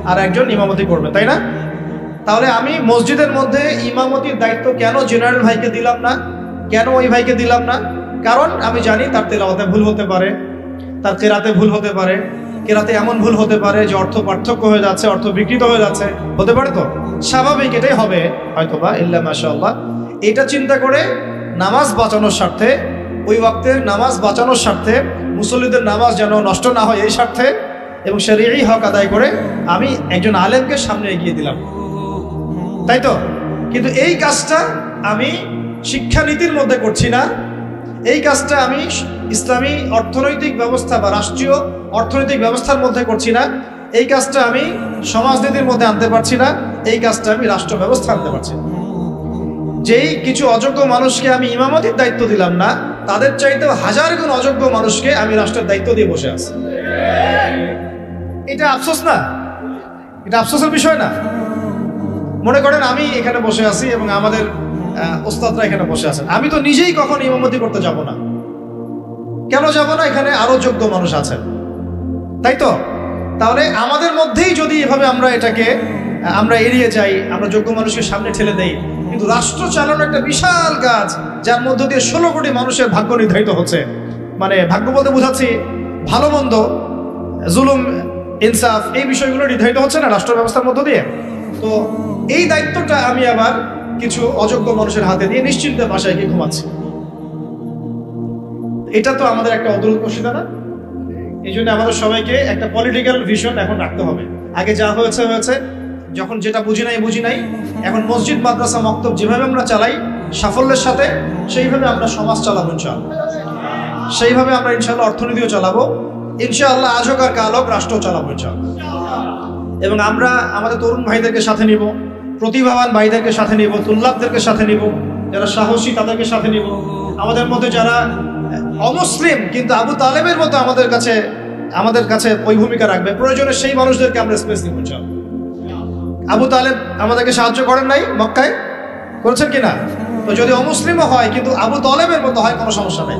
আর একজন ইমামতি করবেন, তাই না? তাহলে আমি মসজিদের মধ্যে ইমামতির দায়িত্ব কেন জেনারেল ভাইকে দিলাম না? কেন ওই ভাইকে দিলাম না? কারণ আমি জানি তার তেলাওয়াতে ভুল হতে পারে, তার কেরাতে ভুল হতে পারে, কেরাতে এমন ভুল হতে পারে যে অর্থ পার্থক্য হয়ে যাচ্ছে, অর্থ বিকৃত হয়ে যাচ্ছে, হতে পারে। তো স্বাভাবিক, এটাই হবে হয়তোবা, ইল্লা মাশাআল্লাহ। এটা চিন্তা করে নামাজ বাঁচানোর স্বার্থে, ওই ওয়াক্তের নামাজ বাঁচানোর স্বার্থে, মুসল্লিদের নামাজ যেন নষ্ট না হয় এই স্বার্থে, এবং শরীয়ী হক আদায় করে আমি একজন আলেমকে সামনে এগিয়ে দিলাম, তাই তো? কিন্তু এই কাজটা আমি শিক্ষানীতির মধ্যে করছি না, এই কাজটা আমি ইসলামী অর্থনৈতিক ব্যবস্থা বা রাষ্ট্রীয় অর্থনৈতিক ব্যবস্থার মধ্যে করছি না, এই কাজটা আমি সমাজনীতির মধ্যে আনতে পারছি না, এই কাজটা আমি রাষ্ট্র ব্যবস্থা আনতে পারছি না। যেই কিছু অযোগ্য মানুষকে আমি ইমামতির দায়িত্ব দিলাম না, তাদের চাইতেও 1000 গুণ অযোগ্য মানুষকে আমি রাষ্ট্রের দায়িত্ব দিয়ে বসে আছি। এটা আফসোস না? এটা আফসোসের বিষয় না? মনে করেন আমি এখানে বসে আছি এবং আমাদের ওস্তাদরা এখানে বসে আছেন, আমি তো নিজেই কখনো ইমামতি করতে যাব না। কেন যাব না? এখানে আরো যোগ্য মানুষ আছেন, তাই তো? তাহলে আমাদের মধ্যেই যদি এভাবে আমরা এড়িয়ে যাই, আমরা যোগ্য মানুষকে সামনে ঠেলে দেই, কিন্তু রাষ্ট্র চালানো একটা বিশাল কাজ, যার মধ্য দিয়ে 16 কোটি মানুষের ভাগ্য নির্ধারিত হচ্ছে। মানে ভাগ্য বলতে বোঝাচ্ছি ভালো মন্দ, জুলুম, ইনসাফ, এই বিষয়গুলো নির্ধারিত হচ্ছে না রাষ্ট্র ব্যবস্থার মধ্য দিয়ে। তো এই দায়িত্বটা আমি আবার কিছু অযোগ্য মানুষের হাতে দিয়ে নিশ্চিন্তে বাসায় গিয়ে ঘুমাচ্ছি। এটা তো আমাদের একটা অদূরদর্শিতা না? এই জন্য আমাদের সবাইকে একটা পলিটিক্যাল ভিশন এখন রাখতে হবে। আগে যা হয়েছে হয়েছে, যখন যেটা বুঝি নাই, এখন মসজিদ মাদ্রাসা মক্তব যেভাবে আমরা চালাই সাফল্যের সাথে, সেইভাবে আমরা সমাজ চালাবো ইনশাআল্লাহ, সেইভাবে আমরা ইনশাআল্লাহ অর্থনীতিও চালাবো ইনশাআল্লাহ, আজ হোক আর কাল হোক রাষ্ট্র চালাবো ইনশাআল্লাহ। এবং আমরা আমাদের তরুণ ভাইদেরকে সাথে নিব, প্রতিভাবান ভাইদেরকে সাথে নিব, তুল্লাবদেরকে সাথে নিব, যারা সাহসী তাদেরকে সাথে নিব। আমাদের মধ্যে যারা অমুসলিম কিন্তু আবু তালেবের মতো আমাদের কাছে ওই ভূমিকা রাখবে, প্রয়োজনে সেই মানুষদেরকে আমরা স্পেস দিব ইনশাআল্লাহ। আবু তালেব আমাদেরকে সাহায্য করেন নাই মক্কায়? করেছেন কিনা? তো যদি অমুসলিমও হয় কিন্তু আবু তালেবের মতো হয় কোনো সমস্যা নেই,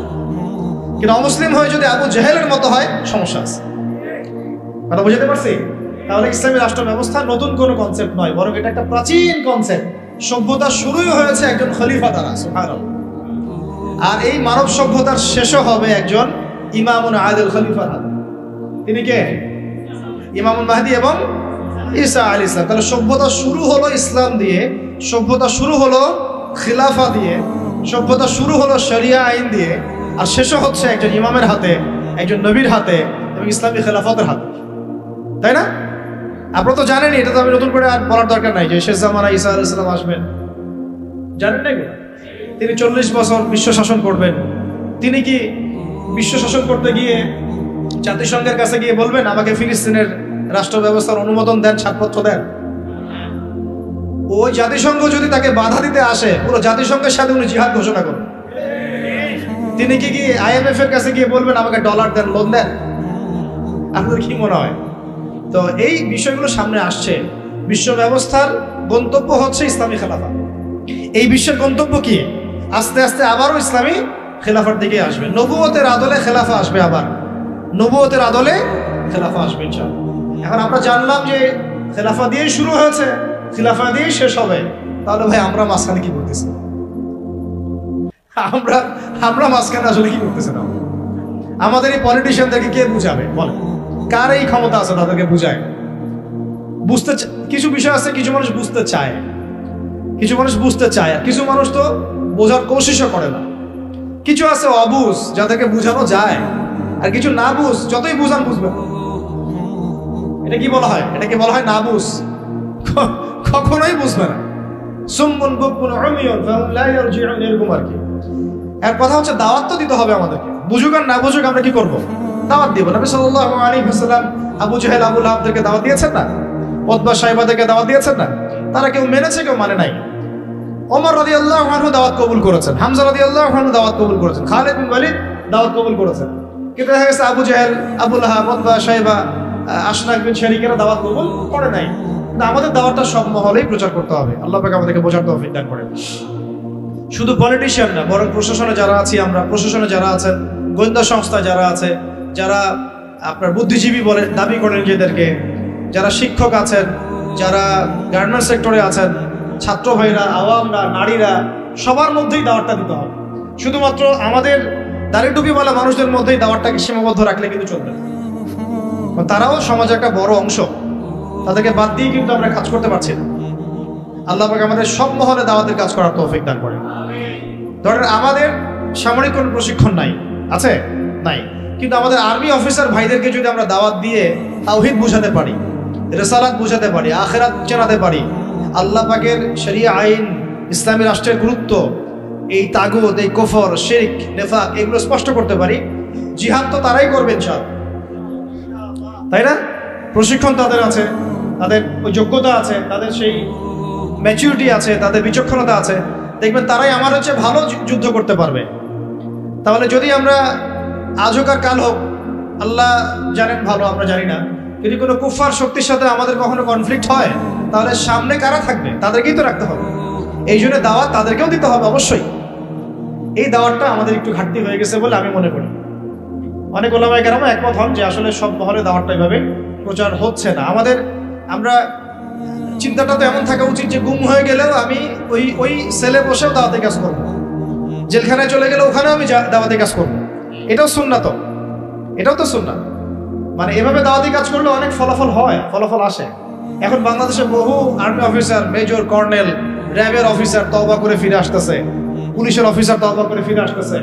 কিন্তু অমুসলিম হয়ে যদি আবু জেহেলের মতো হয় সমস্যা আছে। কথা বুঝতে পারছি? তাহলে ইসলামী রাষ্ট্র ব্যবস্থা নতুন কোনো কনসেপ্ট নয়, বরং এটা একটা প্রাচীন কনসেপ্ট। সভ্যতা শুরুই হয়েছে একজন খলিফা দ্বারা, সুবহানাল্লাহ। আর এই মানব সভ্যতার শেষও হবে একজন ইমামুন আদিল খলিফার হাতে। তিনি কে? ইমামুল মাহদি এবং ঈসা আলাইহিস সালাম। তাহলে সভ্যতা শুরু হলো ইসলাম দিয়ে, সভ্যতা শুরু হলো খিলাফা দিয়ে, সভ্যতা শুরু হলো শরিয়া আইন দিয়ে, আর শেষও হচ্ছে একজন ইমামের হাতে, একজন নবীর হাতে এবং ইসলামী খেলাফতের হাতে, তাই না? আপনারা তো জানেন, এটা তো আমি নতুন করে আর বলার দরকার নাই যে শেষ জামানায় ঈসা আলাইহিস সালাম আসবেন। জানেন না? তিনি 40 বছর বিশ্ব শাসন করবেন। তিনি কি বিশ্ব শাসন করতে গিয়ে জাতিসংঘের কাছে গিয়ে বলবেন আমাকে ফিলিস্তিনের রাষ্ট্র ব্যবস্থার অনুমোদন দেন, ছাড়পত্র দেন? ওই জাতিসংঘ যদি তাকে বাধা দিতে আসে, পুরো জাতিসংঘের সাথে উনি জিহাদ ঘোষণা করবেন। তিনি কি IMF এর কাছে গিয়ে বলবেন আমাকে ডলার দেন, লোন দেন? আপনাদের কি মনে হয়? তো এই বিষয়গুলো সামনে আসছে। বিশ্ব ব্যবস্থার গন্তব্য হচ্ছে ইসলামী খেলাফা। এই বিশ্বের গন্তব্য কি? আস্তে আস্তে আবারও ইসলামী খেলাফার দিকে আসবে। নবুয়তের আদলে খেলাফা আসবে, আবার নবুয়তের আদলে খেলাফা আসবে ইনশাআল্লাহ। এখন আমরা জানলাম যে খেলাফা দিয়েই শুরু হয়েছে, খেলাফা দিয়েই শেষ হবে। তাহলে ভাই আমরা মাঝখানে কি করতেছি? আমরা মাঝখানে আসলে কি করতেছি না? আমাদের এই পলিটিশিয়ানদেরকে কে বুঝাবে? বলে কার এই ক্ষমতা আছে তাদেরকে বুঝায়? বুঝতে কিছু বিষয় আছে, কিছু মানুষ বুঝতে চায়, কিছু মানুষ বুঝতে চায়, আর কিছু মানুষ তো বোঝার কোশিশও করে না। কিছু আছে অবুঝ, যাদেরকে বুঝানো যায়, আর কিছু না বুঝ, যতই বুঝান বুঝবে। এটা কি বলা হয়? এটাকে বলা হয় না বুঝ, কখনোই বুঝবে না। সুম্মুন বুকমুন উমিয়ুন ফাহুম লা ইয়ারজিউন, এরকম আর কি। এর কথা হচ্ছে দাওয়াত তো দিতে হবে আমাদেরকে, বুঝুক আর না বুঝুক আমরা কি করব? দাওয়াত দিব। নবী সাল্লাল্লাহু আলাইহি ওয়াসাল্লাম আবু জেহেল, আবু লাহাবদেরকে দাওয়াত দিয়েছেন না? উতবা সাইবাদেরকে দাওয়াত দিয়েছেন না? তারা কেউ মেনেছে, কেউ মানে নাই। ওমর রাদিয়াল্লাহু আনহু দাওয়াত কবুল করেছেন, হামজা রাদিয়াল্লাহু আনহু দাওয়াত কবুল করেছেন, খালিদ বিন ওয়ালিদ দাওয়াত কবুল করেছেন। কিন্তু দেখা গেছে আবু জেহেল, আবু লাহাব, উতবা সাইবা, আশনাক বিন শারিকেরা দাওয়াত কবুল করে নাই। কিন্তু আমাদের দাওয়াতটা সব মহলেই প্রচার করতে হবে। আল্লাহ পাক আমাদেরকে বোঝার তৌফিক দান করেন। শুধু পলিটিশিয়ান না, বরং প্রশাসনে যারা আছি আমরা, প্রশাসনে যারা আছেন, গোয়েন্দা সংস্থা যারা আছে, যারা আপনার বুদ্ধিজীবী বলে দাবি করেন নিজেদেরকে, যারা শিক্ষক আছেন, যারা গার্মেন্টস সেক্টরে আছেন, ছাত্র ভাইরা, আওয়ামরা, নারীরা, সবার মধ্যেই দাওয়াতটা দিতে হবে। শুধুমাত্র আমাদের দাড়ি টুপিওয়ালা মানুষদের মধ্যেই দাওয়াতটাকে সীমাবদ্ধ রাখলে কিন্তু চলবে না। তারাও সমাজে একটা বড় অংশ, তাদেরকে বাদ দিয়ে কিন্তু আমরা কাজ করতে পারছি না। আল্লাহ পাক আমাদের সব মহলে দাওয়াতের কাজ করার তৌফিক দান করেন। ধরেন আমাদের সামরিক কোনো প্রশিক্ষণ নাই, আছে? নাই। কিন্তু আমাদের আর্মি অফিসার ভাইদেরকে যদি আমরা দাওয়াত দিয়ে তাওহীদ বুঝাতে পারি, রিসালাত বুঝাতে পারি, আখিরাত জানাতে পারি, আল্লাহ পাকের শরিয়া আইন, ইসলামী রাষ্ট্রের গুরুত্ব, এই তাগুত, এই কুফর, শিরক, নিফাক, এগুলো স্পষ্ট করতে পারি, জিহাদ তো তারাই করবে ইনশাআল্লাহ, তাই না? প্রশিক্ষণ তাদের আছে, তাদের ওই যোগ্যতা আছে, তাদের সেই ম্যাচুরিটি আছে, তাদের বিচক্ষণতা আছে, দেখবেন তারাই আমার হচ্ছে ভালো যুদ্ধ করতে পারবে। তাহলে যদি আমরা আজ হোক আর কাল হোক, আল্লাহ জানেন ভালো, আমরা জানি না, যদি কোনো কুফার শক্তির সাথে আমাদের কখনো কনফ্লিক্ট হয়, তাহলে সামনে কারা থাকবে? তাদেরকেই তো রাখতে হবে। এই জন্য দাওয়াত তাদেরকেও দিতে হবে অবশ্যই। এই দাওয়াতটা আমাদের একটু ঘাটতি হয়ে গেছে বলে আমি মনে করি। অনেক ওলামায়ে কেরাম একমত হন যে আসলে সব মহলে দাওয়াতটা এভাবে প্রচার হচ্ছে না। আমরা চিন্তাটা তো এমন থাকা উচিত যে গুম হয়ে গেলেও আমি ওই সেলে বসেও দাওয়াতে কাজ করবো, জেলখানায় চলে গেলে ওখানেও আমি দাওয়াতে কাজ করবো। এটাও সুন্নাত, এটাও তো সুন্নাত। মানে এভাবে দাওয়াতি কাজ করলে অনেক ফলাফল হয়, ফলাফল আসে। এখন বাংলাদেশে বহু আর্মি অফিসার, মেজর, কর্নেল, র্যাবের অফিসার তওবা করে ফিরে আসতেছে, পুলিশের অফিসার তওবা করে ফিরে আসতেছে,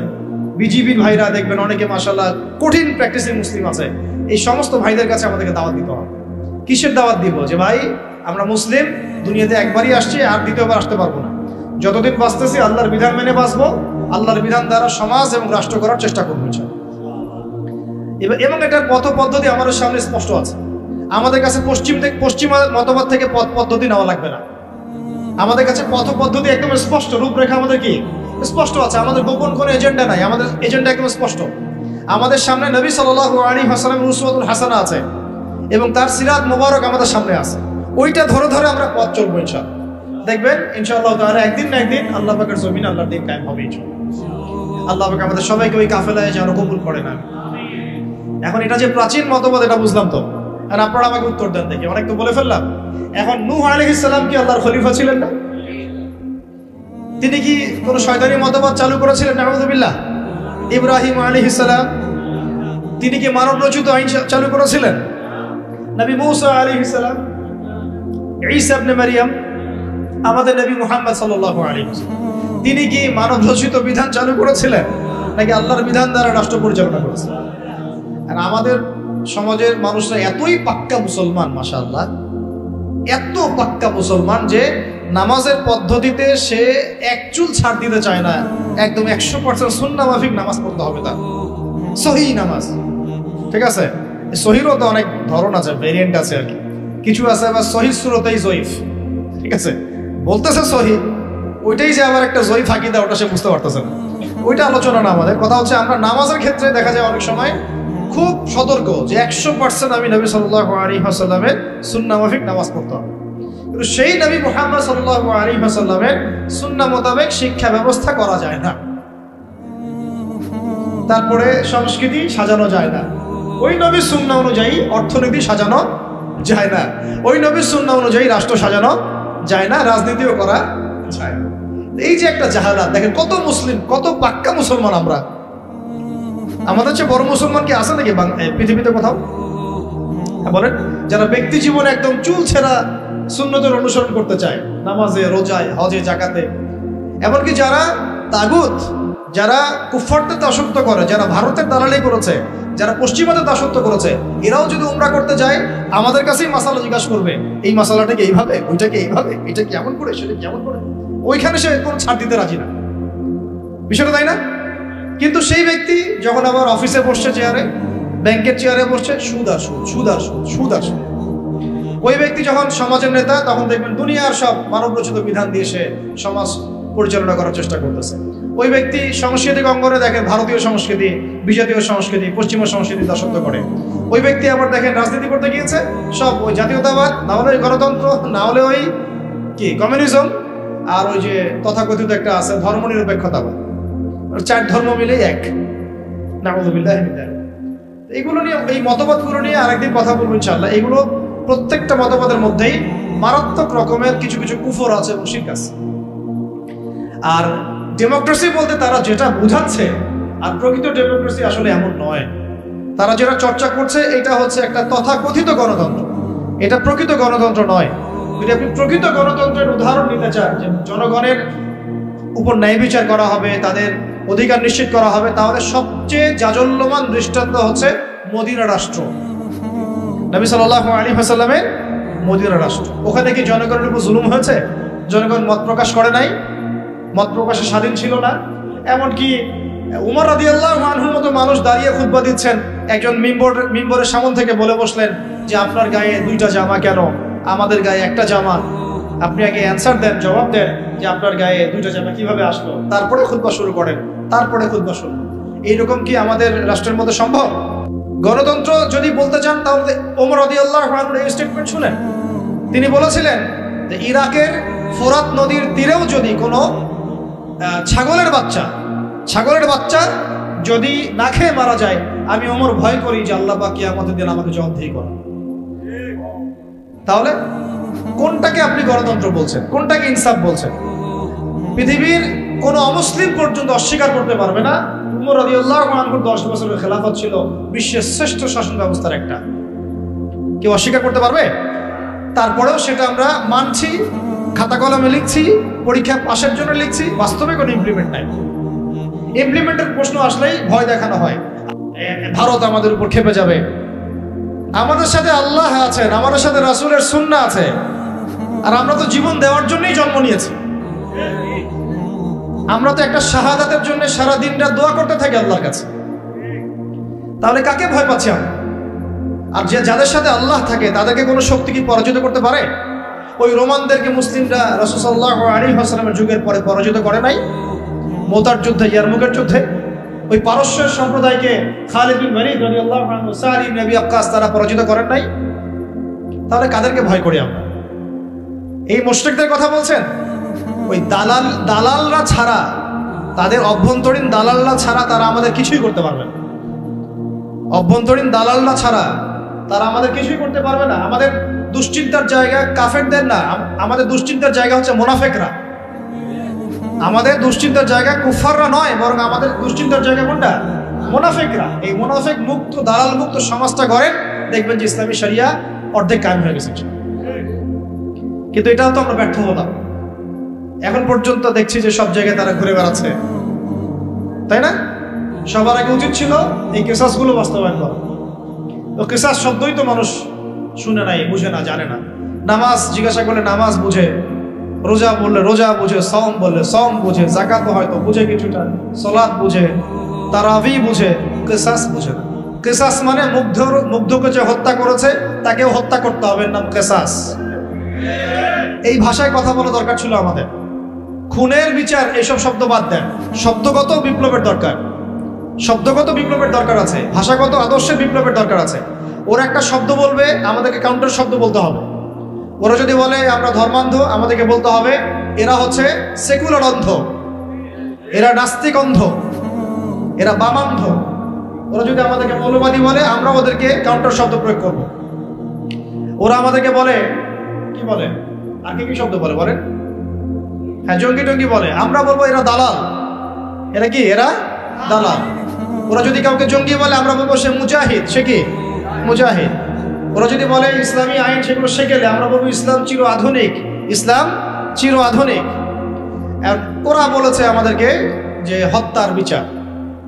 বিজিবির ভাইরা দেখবেন অনেকে মাশাআল্লাহ কঠিন প্র্যাকটিসিং মুসলিম আছে। এই সমস্ত ভাইদের কাছে আমাদেরকে দাওয়াত দিতে হবে। কিসের দাওয়াত দিব? যে ভাই আমরা মুসলিম, দুনিয়াতে একবারই আসছি, আর দ্বিতীয়বার আসতে পারবো না। যতদিন বাঁচতেছি আল্লাহর বিধান মেনে বাঁচবো, আল্লাহর বিধান দ্বারা সমাজ এবং রাষ্ট্র করার চেষ্টা করবো এবং এটার পথ পদ্ধতি আমাদের সামনে স্পষ্ট আছে। আমাদের কাছে পশ্চিমা মতবাদ থেকে পথ পদ্ধতি নেওয়া লাগবে না। আমাদের কাছে পথ পদ্ধতি একদম স্পষ্ট, রূপরেখা আমাদের কি স্পষ্ট আছে। আমাদের গোপন কোনো এজেন্ডা নাই, আমাদের এজেন্ডা একদম স্পষ্ট। আমাদের সামনে নবী সাল্লাল্লাহু আলাইহি ওয়াসাল্লামের উসওয়াতুল হাসানা আছে এবং তার সিরাত মুবারক আমাদের সামনে আছে। ওইটা ধরে ধরে আমরা পথ চলবো ইনশাআল্লাহ। দেখবেন ইনশাআল্লাহ তাআলা একদিন না একদিন আল্লাহ পাকের জমিনে আল্লাহর দিন কায়েম হবে ইনশাআল্লাহ। আল্লাহ পাক আমাদের সবাইকে ওই কাফেলায় যেন কবুল করে না। এখন এটা যে প্রাচীন মতবাদ এটা বুঝলাম তো, আর আপনারা আমাকে উত্তর দেন দেখি। অনেক তো বলে ফেললাম। এখন নূহ আলাইহিস সালাম কি আল্লাহর খলিফা ছিলেন না? তিনি কি কোনো শয়তানি মতবাদ চালু করেছিলেন? নাউযুবিল্লাহ। ইব্রাহিম আলাইহিস সালাম তিনি কি মানব রচিত আইন চালু করেছিলেন? নবী মূসা আলাইহিস সালাম, ঈসা ইবনে মারইয়াম, আমাদের নবী মুহাম্মদ সাল্লাল্লাহু আলাইহি ওয়াসাল্লাম তিনি কি মানব রচিত বিধান চালু করেছিলেন নাকি আল্লাহর বিধান দ্বারা রাষ্ট্র পরিচালনা করেছিলেন? আর আমাদের সমাজের মানুষরা এতই পাক্কা মুসলমান, মাশাআল্লাহ, এত পাক্কা মুসলমান যে নামাজের পদ্ধতিতে সে এক চুল ছাড় দিতে চায় না। একদম 100% সুন্নাহ মাফিক নামাজ পড়তে হবে তার, সহিহ নামাজ। ঠিক আছে, সহিরও তো অনেক ধরন আছে, ভেরিয়েন্ট আছে আর কি। কিছু আছে আবার সহিহ সুরতেই জয়ীফ। ঠিক আছে, বলতেছে সহিহ, ওইটাই যে আবার একটা জয়ীফ আকীদা, ওটা সে বুঝতে পারতেছে না। ওইটা আলোচনা না আমাদের। কথা হচ্ছে আমরা নামাজের ক্ষেত্রে দেখা যায় অনেক সময় খুব সতর্ক যে 100% আমি নবী সাল্লাল্লাহু আলাইহি ওয়াসাল্লামের সুন্নাহ মাফিক নামাজ পড়তে হবে। কিন্তু সেই নবী মুহাম্মদ সাল্লাল্লাহু আলাইহি ওয়াসাল্লামের সুন্নাহ মোতাবেক শিক্ষা ব্যবস্থা করা যায় না, তারপরে সংস্কৃতি সাজানো যায় না, ওই নবীর সুন্নাহ অনুযায়ী অর্থনীতি সাজানো যায় না, ওই নবীর সুন্নাহ অনুযায়ী রাষ্ট্র সাজানো যায় না, রাজনীতিও করা যায় না। এই যে একটা জাহালাত, দেখেন কত মুসলিম, কত পাক্কা মুসলমান আমরা। আমাদের চেয়ে বড় মুসলমান কি আছে নাকি পৃথিবীতে কোথাও? বলেন, যারা ব্যক্তি জীবনে একদম চুল ছেঁড়া সুন্নতের অনুসরণ করতে চায়, নামাজে, রোজায়, হজে, জাকাতে, এমনকি যারা তাগুত, যারা কুফফারদের দাসত্ব করে, যারা ভারতের দালালি করেছে, যারা পশ্চিমাদের দাসত্ব করেছে, এরাও যদি উমরা করতে যায় আমাদের কাছেই মাসালা জিজ্ঞাসা করবে, এই মাসালাটাকে এইভাবে, ওইটাকে এইভাবে, এটা কেমন করে, সেটা কেমন করে, ওইখানে সে কোনো ছাড় দিতে রাজি না। বিষয়টা তাই না? কিন্তু সেই ব্যক্তি যখন আবার অফিসে বসছে, চেয়ারে, ব্যাংকের চেয়ারে বসছে, সুদ আর সুদ, সুদ আর সুদ, সুদ আর সুদ। ওই ব্যক্তি যখন সমাজের নেতা, তখন দেখবেন দুনিয়ার সব মানব রচিত বিধান দিয়ে সে সমাজ পরিচালনা করার চেষ্টা করতেছে। ওই ব্যক্তি সাংস্কৃতিক অঙ্গনে দেখেন ভারতীয় সংস্কৃতি, বিজাতীয় সংস্কৃতি, পশ্চিমা সংস্কৃতি দাসত্ব করে। ওই ব্যক্তি আবার দেখেন রাজনীতি করতে গিয়েছে, সব ওই জাতীয়তাবাদ, না হলে ওই গণতন্ত্র, না হলে ওই কি কমিউনিজম, আর ওই যে তথাকথিত একটা আছে ধর্মনিরপেক্ষতাবাদ, 4 ধর্ম মিলেই এক। নাউযুবিল্লাহ মিন যালিক। এইগুলো নিয়ে, এই মতবাদগুলো নিয়ে আরেকদিন কথা বলবো ইনশাআল্লাহ। এগুলো প্রত্যেকটা মতবাদের মধ্যেই মারাত্মক রকমের কিছু কিছু কুফর আছে এবং শিরক আছে। আর ডেমোক্রেসি বলতে তারা যেটা বুঝাচ্ছে, আর প্রকৃত ডেমোক্রেসি আসলে এমন নয়। তারা যেটা চর্চা করছে এটা হচ্ছে একটা তথাকথিত গণতন্ত্র, এটা প্রকৃত গণতন্ত্র নয়। যদি আপনি প্রকৃত গণতন্ত্রের উদাহরণ নিতে চান, যে জনগণের উপর ন্যায় বিচার করা হবে, তাদের অধিকার নিশ্চিত করা হবে, তাহলে সবচেয়ে জাজল্যমান দৃষ্টান্ত হচ্ছে মদিনা রাষ্ট্র, নবী সাল্লাল্লাহু আলাইহি ওয়াসাল্লামের মদিনা রাষ্ট্র। ওখানে কি জনগণের উপর জুলুম হয়েছে? জনগণ মত প্রকাশ করে নাই, মত প্রকাশে স্বাধীন ছিল না। এমনকি উমর রাদিয়াল্লাহু আনহুর মতো মানুষ দাঁড়িয়ে খুতবা দিচ্ছেন, একজন মিম্বরের সামনে থেকে বলে বসলেন যে আপনার গায়ে 2টা জামা কেন, আমাদের গায়ে একটা জামা। আপনি আগে অ্যান্সার দেন, জবাব দেন যে আপনার গায়ে 2টা জামা কিভাবে আসলো, তারপরে খুতবা শুরু করেন, তারপরে খুতবা শুরু। এইরকম কি আমাদের রাষ্ট্রের মধ্যে সম্ভব? গণতন্ত্র যদি বলতে চান তাহলে ওমর রাদিয়াল্লাহু আনহুর এই স্টেটমেন্ট শুনেন। তিনি বলেছিলেন যে ইরাকের ফোরাত নদীর তীরেও যদি কোনো ছাগলের বাচ্চা যদি না খেয়ে মারা যায়, আমি ওমর ভয় করি যে আল্লাহ পাক কিয়ামতের দিন আমাকে জবাবদিহি করেন। তাহলে কোনটাকে আপনি গণতন্ত্র বলছেন, কোনটাকে ইনসাফ বলছেন? পৃথিবীর কোন অমুসলিম পর্যন্ত অস্বীকার করতে পারবে না উমর রাদিয়াল্লাহু আনহুর 10 বছরের খেলাফত ছিল বিশ্বের শ্রেষ্ঠ শাসন ব্যবস্থার একটা। কেউ অস্বীকার করতে পারবে? তারপরেও সেটা আমরা মানছি, খাতা কলমে লিখছি, পরীক্ষা পাশের জন্য লিখছি, বাস্তবে কোনো ইমপ্লিমেন্ট নাই। ইমপ্লিমেন্টের প্রশ্ন আসলেই ভয় দেখানো হয়, ভারত আমাদের উপর খেপে যাবে। আমাদের সাথে আল্লাহ আছেন, আমাদের সাথে রাসূলের সুন্নাহ আছে, আর আমরা তো জীবন দেওয়ার জন্যই জন্ম নিয়েছি। আমরা তো একটা শাহাদাতের জন্য সারা দিন রাত দোয়া করতে থাকি আল্লাহর কাছে। তাহলে কাকে ভয় পাচ্ছি আমরা? আর যাদের সাথে আল্লাহ থাকে তাদেরকে কোনো শক্তি কি পরাজিত করতে পারে? ওই রোমানদেরকে মুসলিমরা রাসূল সাল্লাল্লাহু আলাইহি ওয়াসাল্লামের যুগের পরে পরাজিত করে নাই? মুতার যুদ্ধে, ইয়ারমুকের যুদ্ধে ওই পারস্যের সম্প্রদায়কে খালিদ বিন ওয়ালিদ রাদিয়াল্লাহু আনহু, সাদ ইবনে আবি ওয়াক্কাস তারা পরাজিত করেন নাই? তাহলে কাদেরকে ভয় করি আমরা? এই মুশরিকদের কথা বলছেন? ওই দালালরা ছাড়া, তাদের অভ্যন্তরীণ দালালরা ছাড়া তারা আমাদের কিছুই করতে পারবে না। অভ্যন্তরীণ দালালরা ছাড়া তারা আমাদের কিছুই করতে পারবে না। আমাদের দুশ্চিন্তার জায়গা কাফেরদের না, আমাদের দুশ্চিন্তার জায়গা হচ্ছে মুনাফিকরা। আমাদের দুশ্চিন্তার জায়গা কুফাররা নয়, বরং আমাদের দুশ্চিন্তার জায়গা কোনটা? মুনাফিকরা। এই মুনাফিক মুক্ত, দালাল মুক্ত সমাজটা গড়েন, দেখবেন যে ইসলামী শরিয়া অর্ধেক কায়েম হয়ে গেছে। কিন্তু এটাও তো আমরা ব্যর্থ হলাম। এখন পর্যন্ত দেখছি যে সব জায়গায় তারা ঘুরে বেড়াচ্ছে, তাই না? সবার আগে উচিত ছিল এই কিসাসগুলো বাস্তবায়ন করা। তো কিসাস শব্দই তো মানুষ শুনে নাই, বুঝে না, জানে না। নামাজ জিজ্ঞাসা করলে নামাজ বুঝে, রোজা বললে রোজা বুঝে, সওম বললে সওম বুঝে, যাকাত হয়তো বুঝে কিছুটা, সালাত বুঝে, তারাবি বুঝে, কিসাস বুঝে না। কিসাস মানে মুগ্ধকে যে হত্যা করেছে তাকেও হত্যা করতে হবে, নাম কিসাস। এই ভাষায় কথা বলা দরকার ছিল আমাদের। খুনের বিচার, এইসব শব্দ বাদ দেন। শব্দগত বিপ্লবের দরকার, শব্দগত বিপ্লবের দরকার আছে, ভাষাগত আদর্শের বিপ্লবের দরকার আছে। ওরা একটা শব্দ বলবে, আমাদেরকে কাউন্টার শব্দ বলতে হবে। ওরা যদি বলে আমরা ধর্মান্ধ, আমাদেরকে বলতে হবে এরা হচ্ছে সেকুলার অন্ধ, এরা নাস্তিক অন্ধ, এরা বামান্ধ। ওরা যদি আমাদেরকে মৌলবাদী বলে, আমরা ওদেরকে কাউন্টার শব্দ প্রয়োগ করব। ওরা আমাদেরকে বলে কি বলে, আর কি শব্দ বলে বলেন? হ্যাঁ, জঙ্গি টঙ্গি বলে, আমরা বলবো এরা দালাল। এরা কি? এরা দালাল। ওরা যদি কাউকে জঙ্গি বলে, আমরা বলবো সে মুজাহিদ। সে কি? মুজাহিদ। ওরা যদি বলে ইসলামী আইন সেগুলো শিখেলে, আমরা বলবো ইসলাম চির আধুনিক, ইসলাম চির আধুনিক। ওরা বলেছে আমাদেরকে যে হত্যার বিচার।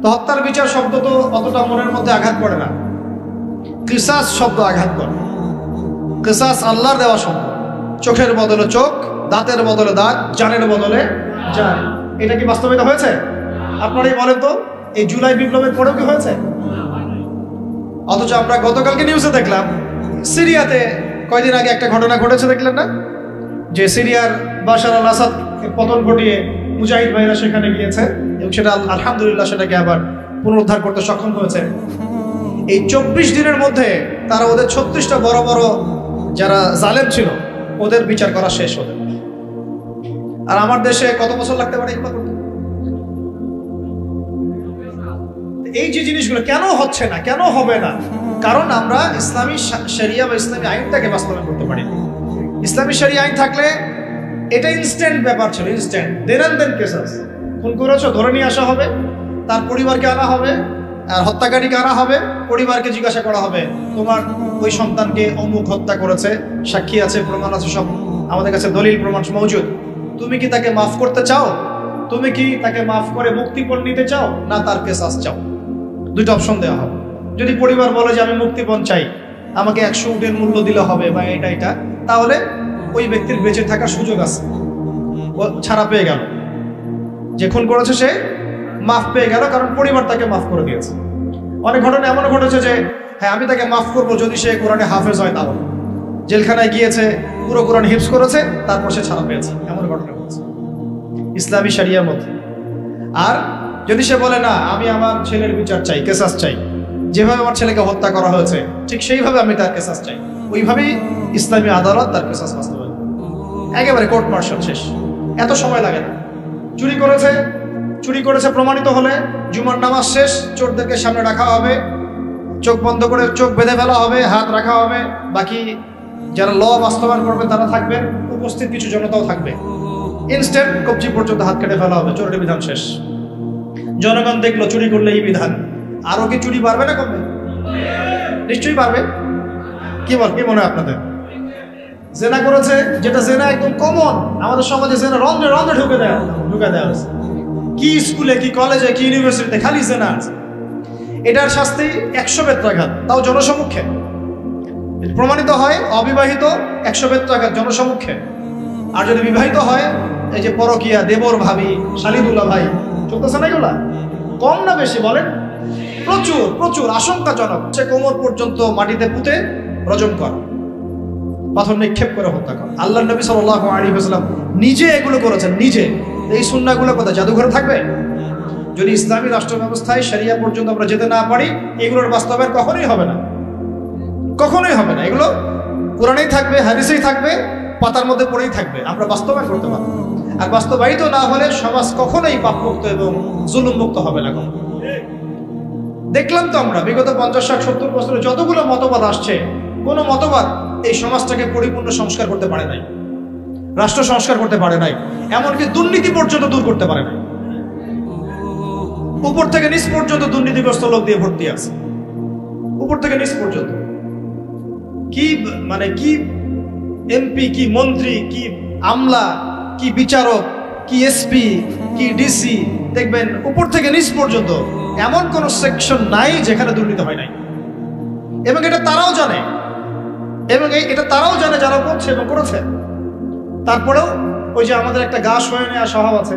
তো হত্যার বিচার শব্দ তো অতটা মনের মধ্যে আঘাত করে না, কিসাস শব্দ আঘাত করে। কিসাস আল্লাহর দেওয়া শব্দ। চোখের বদলে চোখ, দাঁতের বদলে দাঁত, জানের বদলে জান। এটা কি বাস্তবিত হয়েছে? আপনারাই বলেন তো, এই জুলাই বিপ্লবের পরেও কি হয়েছে? অথচ আমরা গতকালকে নিউজে দেখলাম সিরিয়াতে কয়দিন আগে একটা ঘটনা ঘটেছে, দেখলেন না? যে সিরিয়ার বাশার আল আসাদ পতন ঘটিয়ে মুজাহিদ ভাইরা সেখানে গিয়েছে এবং সেটা আলহামদুলিল্লাহ সেটাকে আবার পুনরুদ্ধার করতে সক্ষম হয়েছে। এই 24 দিনের মধ্যে তারা ওদের 36টা বড় বড় যারা জালেম ছিল ওদের বিচার করা শেষ হতে। আর আমার দেশে কত বছর লাগতে পারে এগুলো করতে? এই যে জিনিসগুলো কেন হচ্ছে না, কেন হবে না? কারণ আমরা ইসলামী শরিয়া বা ইসলামী আইনটাকে বাস্তবায়ন করতে পারি। ইসলামী শরিয়া আইন থাকলে এটা ইনস্ট্যান্ট ব্যাপার ছিল, ইনস্ট্যান্ট। দেন কেসাস। খুন করেছো, ধরে নিয়ে আসা হবে, তার পরিবারকে আনা হবে, আর হত্যাকারীকে আনা হবে, পরিবারকে জিজ্ঞাসা করা হবে তোমার ওই সন্তানকে অমুক হত্যা করেছে, সাক্ষী আছে, প্রমাণ আছে, সব আমাদের কাছে দলিল প্রমাণ মওজুদ। তুমি কি তাকে মাফ করতে চাও? তুমি কি তাকে মাফ করে মুক্তিপণ নিতে চাও, না তার কেসাস চাও? দুটো অপশন দেওয়া হবে। যদি পরিবার বলে যে আমি মুক্তিপণ চাই, আমাকে 100 উটের মূল্য দিলে হবে বা এটা, তাহলে ওই ব্যক্তির বেঁচে থাকার সুযোগ আছে, ও ছাড়া পেয়ে গেল। যে খুন করেছে সে মাফ পেয়ে গেল, কারণ পরিবার তাকে মাফ করে দিয়েছে। অনেক ঘটনা এমন ঘটেছে যে হ্যাঁ আমি তাকে মাফ করবো যদি সে কোরআনে হাফেজ হয়, তাহলে জেলখানায় গিয়েছে, পুরো কোরআন হিফজ করেছে, তারপর সে ছাড়া পেয়েছে। এমন ঘটনা ঘটেছে ইসলামী শরিয়ার মধ্যে। আর যদি সে বলে না আমি আমার ছেলের বিচার চাই, কেসাস চাই, যেভাবে আমার ছেলেকে হত্যা করা হয়েছে ঠিক সেইভাবে আমি তার কেসাস চাই, ওইভাবেই ইসলামী আদালত তার কেসাস বাস্তবায়ন, একেবারে কোর্ট মার্শাল শেষ। এত সময় লাগে না। চুরি করেছে প্রমাণিত হলে জুমার নামাজ শেষ, চোরদেরকে সামনে রাখা হবে, চোখ বন্ধ করে চোখ বেঁধে ফেলা হবে, হাত রাখা হবে, বাকি যারা ল বাস্তবায়ন করবে তারা থাকবেন, উপস্থিত কিছু জনতাও থাকবে। ইনস্ট্যান্ট কবজি পর্যন্ত হাত কেটে ফেলা হবে, চোরের বিধান শেষ। জনগণ দেখলো চুরি করলে এই বিধান, আরো কি চুরি বাড়বে না কমবে? নিশ্চয়ই বাড়বে। কি মনে হয় আপনাদের? জেনা করেছে, যেটা জেনা একদম কমন আমাদের সমাজে, জেনা রন্ধ্রে রন্ধ্রে ঢুকে দেওয়া হয়েছে। কি স্কুলে, কি কলেজে, কি ইউনিভার্সিটিতে খালি জেনা আছে। এটার শাস্তি 100 বেত্রাঘাত, তাও জনসমক্ষে। প্রমাণিত হয় অবিবাহিত 100 বেত্রাঘাত জনসমক্ষে। আর যদি বিবাহিত হয়, এই যে পরকিয়া, দেবর ভাবি, শালিদুল্লাহ ভাই, চলতেছে না এগুলা? কম না বেশি বলেন? প্রচুর প্রচুর, আশঙ্কাজনক। সে কোমর পর্যন্ত মাটিতে পুঁতে রজম করা, পাথর নিক্ষেপ করে হত্যা করা। আল্লাহর নবী সাল্লাল্লাহু আলাইহি ওয়াসাল্লাম নিজে এগুলো করেছেন, নিজে। এই সুন্নাহগুলো কোথায়? জাদুঘরে থাকবে? যদি ইসলামী রাষ্ট্র ব্যবস্থায় শরিয়া পর্যন্ত আমরা যেতে না পারি, এগুলোর বাস্তবায়ন কখনোই হবে না, কখনোই হবে না। এগুলো কোরআনেই থাকবে, হাদিসেই থাকবে, পাতার মধ্যে পড়েই থাকবে, আমরা বাস্তবায়ন করতে পারবো। আর বাস্তবায়িত না হলে সমাজ কখনোই পাপমুক্ত এবং জুলুমমুক্ত হবে না। দেখলাম তো আমরা বিগত 50, 60, 70 বছরে যতগুলো মতবাদ আসছে, কোনো মতবাদ এই সমাজটাকে পরিপূর্ণ সংস্কার করতে পারে নাই, রাষ্ট্র সংস্কার করতে পারে নাই, এমনকি দুর্নীতি পর্যন্ত দূর করতে পারে নাই। উপর থেকে নিচ পর্যন্ত দুর্নীতিগ্রস্ত লোক দিয়ে ভর্তি আছে, উপর থেকে নিচ পর্যন্ত। কি মানে, কি এমপি, কি মন্ত্রী, কি আমলা, কি বিচারক, কি এসপি, কি ডিসি, দেখবেন উপর থেকে নিচ পর্যন্ত এমন কোন সেকশন নাই যেখানে দুর্নীতি হয় নাই। এবং এটা তারাও জানে, এবং এটা তারাও জানে যারা করছে এবং করেছে। তারপরেও ওই যে আমাদের একটা গা সয়ে নেওয়া স্বভাব আছে,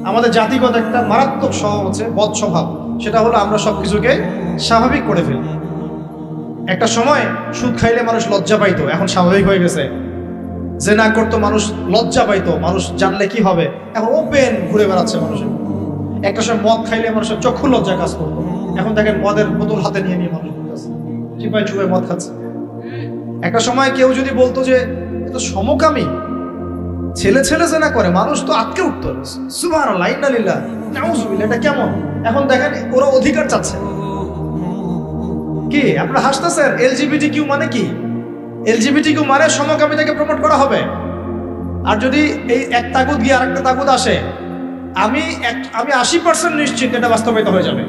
আমাদের জাতিগত একটা মারাত্মক স্বভাব আছে, বদ স্বভাব। সেটা হলো আমরা সবকিছুকে স্বাভাবিক করে ফেলি। একটা সময় সুদ খাইলে মানুষ লজ্জা পাইতো, এখন স্বাভাবিক হয়ে গেছে। জেনা করতো মানুষ লজ্জা পাইতো, মানুষ জানলে কি হবে, এখন ওপেন ঘুরে বেড়াচ্ছে মানুষের। একটা সময় মদ খাইলে মানুষের চক্ষু লজ্জা কাজ করতো, এখন দেখেন মদের বোতল হাতে নিয়ে নিয়ে মানুষ চিপায় চুপায় মদ খাচ্ছে। একটা সময় কেউ যদি বলতো যে এটা সমকামী, ছেলে ছেলে জেনা করে, মানুষ তো আটকে উঠতো, সুবহানাল্লাহ, ইন্নালিল্লাহ, নাউযুবিল্লাহ, এটা কেমন? এখন দেখেন ওরা অধিকার চাচ্ছে। কি আপনারা হাসতেছেন? LGBTQ মানে কি? LGBTQ মানে সমকামিতাকে প্রমোট করা হবে। আর যদি এই এক তাগুত গিয়ে আরেকটা তাগুত আসে, আমি 80% নিশ্চিত এটা বাস্তবায়িত হয়ে যাবে,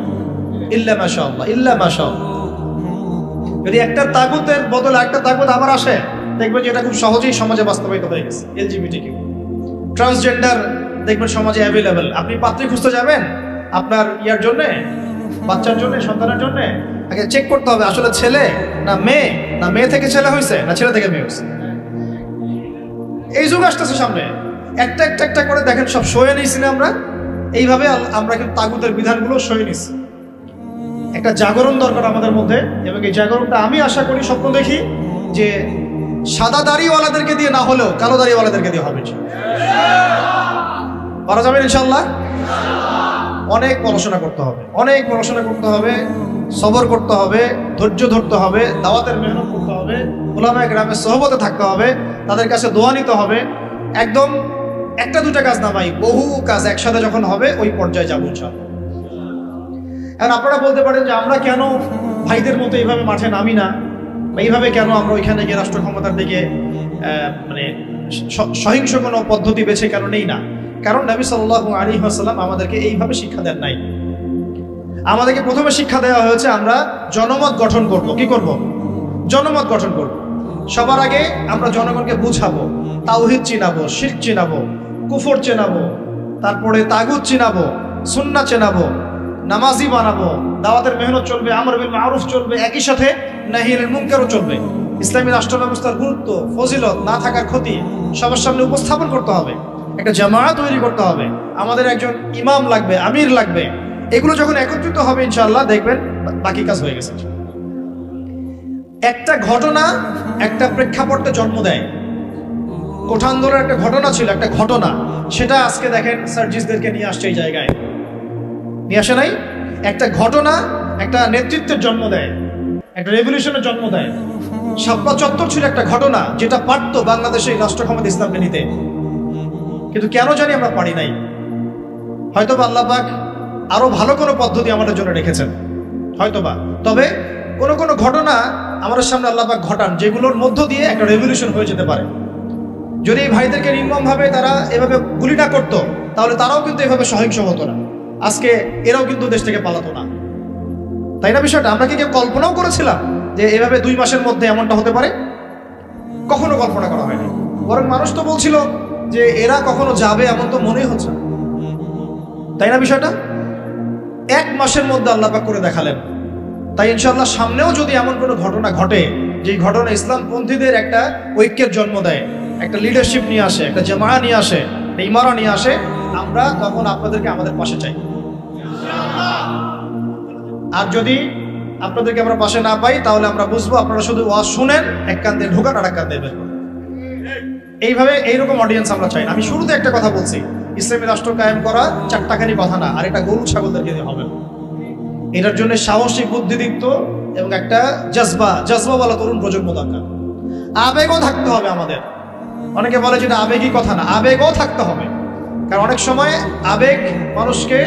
ইল্লা মাশাআল্লাহ, ইল্লা মাশাআল্লাহ। যদি একটা তাগুতের বদলে একটা তাগুত আবার আসে, দেখবেন যে এটা খুব সহজেই সমাজে বাস্তবায়িত হয়ে গেছে। LGBTQ, ট্রান্সজেন্ডার দেখবেন সমাজে অ্যাভেলেবেল। আপনি পাত্রী খুঁজতে যাবেন আপনার ইয়ার জন্যে, বাচ্চার জন্য, সন্তানের জন্য, আগে চেক করতে হবে আসলে ছেলে না মেয়ে, না মেয়ে থেকে ছেলে হয়েছে, না ছেলে থেকে মেয়ে হয়েছে। এই যুগ আসতেছে সামনে, একটা একটা একটা করে দেখেন সব সয়ে নিয়েছি না আমরা। এইভাবে আমরা কিন্তু তাগুতের বিধানগুলো সয়ে নিছি। একটা জাগরণ দরকার আমাদের মধ্যে, এবং এই জাগরণটা আমি আশা করি, স্বপ্ন দেখি যে সাদা দাড়িওয়ালাদেরকে দিয়ে না হলেও কালো দাড়িওয়ালাদেরকে দিয়ে হবে। পারা যাবে ইনশাল্লাহ। অনেক পড়াশোনা করতে হবে, অনেক পড়াশোনা করতে হবে, সবর করতে হবে, ধৈর্য ধরতে হবে, দাওয়াতের মেহনত করতে হবে, উলামায়ে কেরামের সোহবতে থাকতে হবে, তাদের কাছে দোয়া নিতে হবে। একদম একটা দুটা কাজ না ভাই, বহু কাজ একসাথে যখন হবে ওই পর্যায়ে যাবো ইনশাআল্লাহ। এখন আপনারা বলতে পারেন যে আমরা কেন ভাইদের মতো এইভাবে মাঠে নামি না, বা এইভাবে কেন আমরা ওইখানে গিয়ে রাষ্ট্র ক্ষমতার দিকে মানে সহিংস কোনো পদ্ধতি বেছে কেন নেই না? কারণ নবী সাল্লাল্লাহু আলাইহি ওয়াসাল্লাম আমাদেরকে এইভাবে শিক্ষা দেন নাই। আমাদেরকে প্রথমে শিক্ষা দেওয়া হয়েছে আমরা জনমত গঠন করব। কি করব? জনমত গঠন করব। সবার আগে আমরা জনগণকে বুঝাবো, তাওহীদ চিনাবো, শিরক চিনাবো, কুফর চিনাবো, তারপরে তাগুত চিনাবো, সুন্নাহ চিনাবো, নামাজি বানাবো, দাওয়াতের মেহনত চলবে, আমর বিল মারুফ চলবে, একই সাথে নাহি আনিল মুনকারও চলবে। ইসলামী রাষ্ট্র ব্যবস্থার গুরুত্ব, ফজিলত, না থাকার ক্ষতি সবার সামনে উপস্থাপন করতে হবে। একটা জামায়াত তৈরি করতে হবে, আমাদের একজন ইমাম লাগবে, আমির লাগবে। এগুলো যখন একত্রিত হবে ইনশাআল্লাহ দেখবেন বাকি কাজ হয়ে গেছে। একটা ঘটনা একটা প্রেক্ষাপটে জন্ম দেয়। কোঠা আন্দোলনের একটা ঘটনা ছিল, একটা ঘটনা, সেটা আজকে দেখেন সার্জিসদেরকে নিয়ে আসছে এই জায়গায়, নিয়ে আসে নাই? একটা ঘটনা একটা নেতৃত্বের জন্ম দেয়, একটা রেভলিউশনের জন্ম দেয়। শাপলা চত্বর ছিল একটা ঘটনা যেটা পারতো বাংলাদেশে রাষ্ট্র ক্ষমতা ইসলামকে নিতে, কিন্তু কেন জানি আমরা পারি নাই। হয়তোবা আল্লাহ পাক আরো ভালো কোনো পদ্ধতি আমাদের জন্য রেখেছেন, হয়তোবা। তবে কোনো কোনো ঘটনা আমাদের সামনে আল্লাহ পাক ঘটান যেগুলোর মধ্য দিয়ে একটা রেভলিউশন হয়ে যেতে পারে। যদি এই ভাইদেরকে নির্মমভাবে তারা এভাবে গুলি না করতো, তাহলে তারাও কিন্তু এভাবে সহিংস হতো না, আজকে এরাও কিন্তু দেশ থেকে পালাতো না। তাই না বিষয়টা? আমরা কি কেউ কল্পনাও করেছিলাম যে এভাবে 2 মাসের মধ্যে এমনটা হতে পারে? কখনো কল্পনা করা হয়নি। বরং মানুষ তো বলছিল যে এরা কখনো যাবে, এমন তো মনেই হচ্ছে না, তাই না? বিষয়টা 1 মাসের মধ্যে আল্লাহ পাক করে দেখালেন। তাই ইনশাআল্লাহ সামনেও যদি এমন কোনো ঘটনা ঘটে, যে ঘটনা ইসলামপন্থীদের একটা ঐক্যের জন্ম দেয়, একটা লিডারশিপ নিয়ে আসে, একটা জামায়া নিয়ে আসে, একটা ইমারা নিয়ে আসে, আমরা তখন আপনাদেরকে আমাদের পাশে চাই। আর যদি আপনাদেরকে আমরা পাশে না পাই, তাহলে আমরা বুঝবো আপনারা শুধু ওয়াজ শুনেন, এক কান দিয়ে ঢোকান আর এক কান দিয়ে বের করেন। এইভাবে এইরকম অডিয়েন্স আমরা চাই না। আমি শুরুতে একটা কথা বলছি, ইসলামী রাষ্ট্র কায়েম করা চারটাখানি কথা না, আর এটা গরু ছাগলদেরকে দিয়ে হবে। এটার জন্য সাহসী, বুদ্ধিদীপ্ত এবং একটা জজবাওয়ালা তরুণ প্রজন্ম দরকার। আবেগও থাকতে হবে আমাদের। অনেকে বলে যেটা আবেগী কথা না, আবেগও থাকতে হবে। কারণ অনেক সময় আবেগ মানুষকে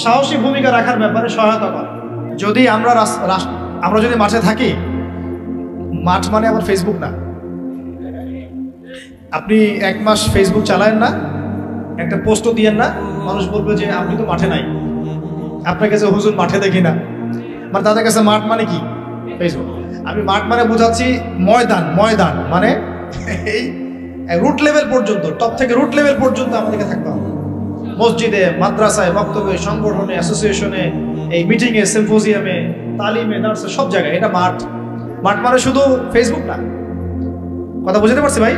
সাহসী ভূমিকা রাখার ব্যাপারে সহায়তা করে। যদি আমরা যদি মাঠে থাকি, মাঠ মানে আবার ফেসবুক না। আপনি 1 মাস ফেসবুক চালায়েন না, একটা পোস্টও দিয়েন না, মানুষ বলবে যে আপনি তো মাঠে নাই, আপনার কাছে হুজুর মাঠে দেখি না। মানে তাদের কাছে মাঠ মানে কি? ফেসবুক। আমি মাঠ মানে বোঝাচ্ছি ময়দান মানে এই রুট লেভেল পর্যন্ত, টপ থেকে রুট লেভেল পর্যন্ত আমাদেরকে থাকতে হবে। মসজিদে, মাদ্রাসায়, বক্তব্যে, সংগঠনে, অ্যাসোসিয়েশনে, এই মিটিংয়ে, সিম্পোজিয়ামে, তালিমে, দার্সে, সব জায়গায়। এটা মাঠ মানে শুধু ফেসবুক না। কথা বুঝতে পারছি ভাই?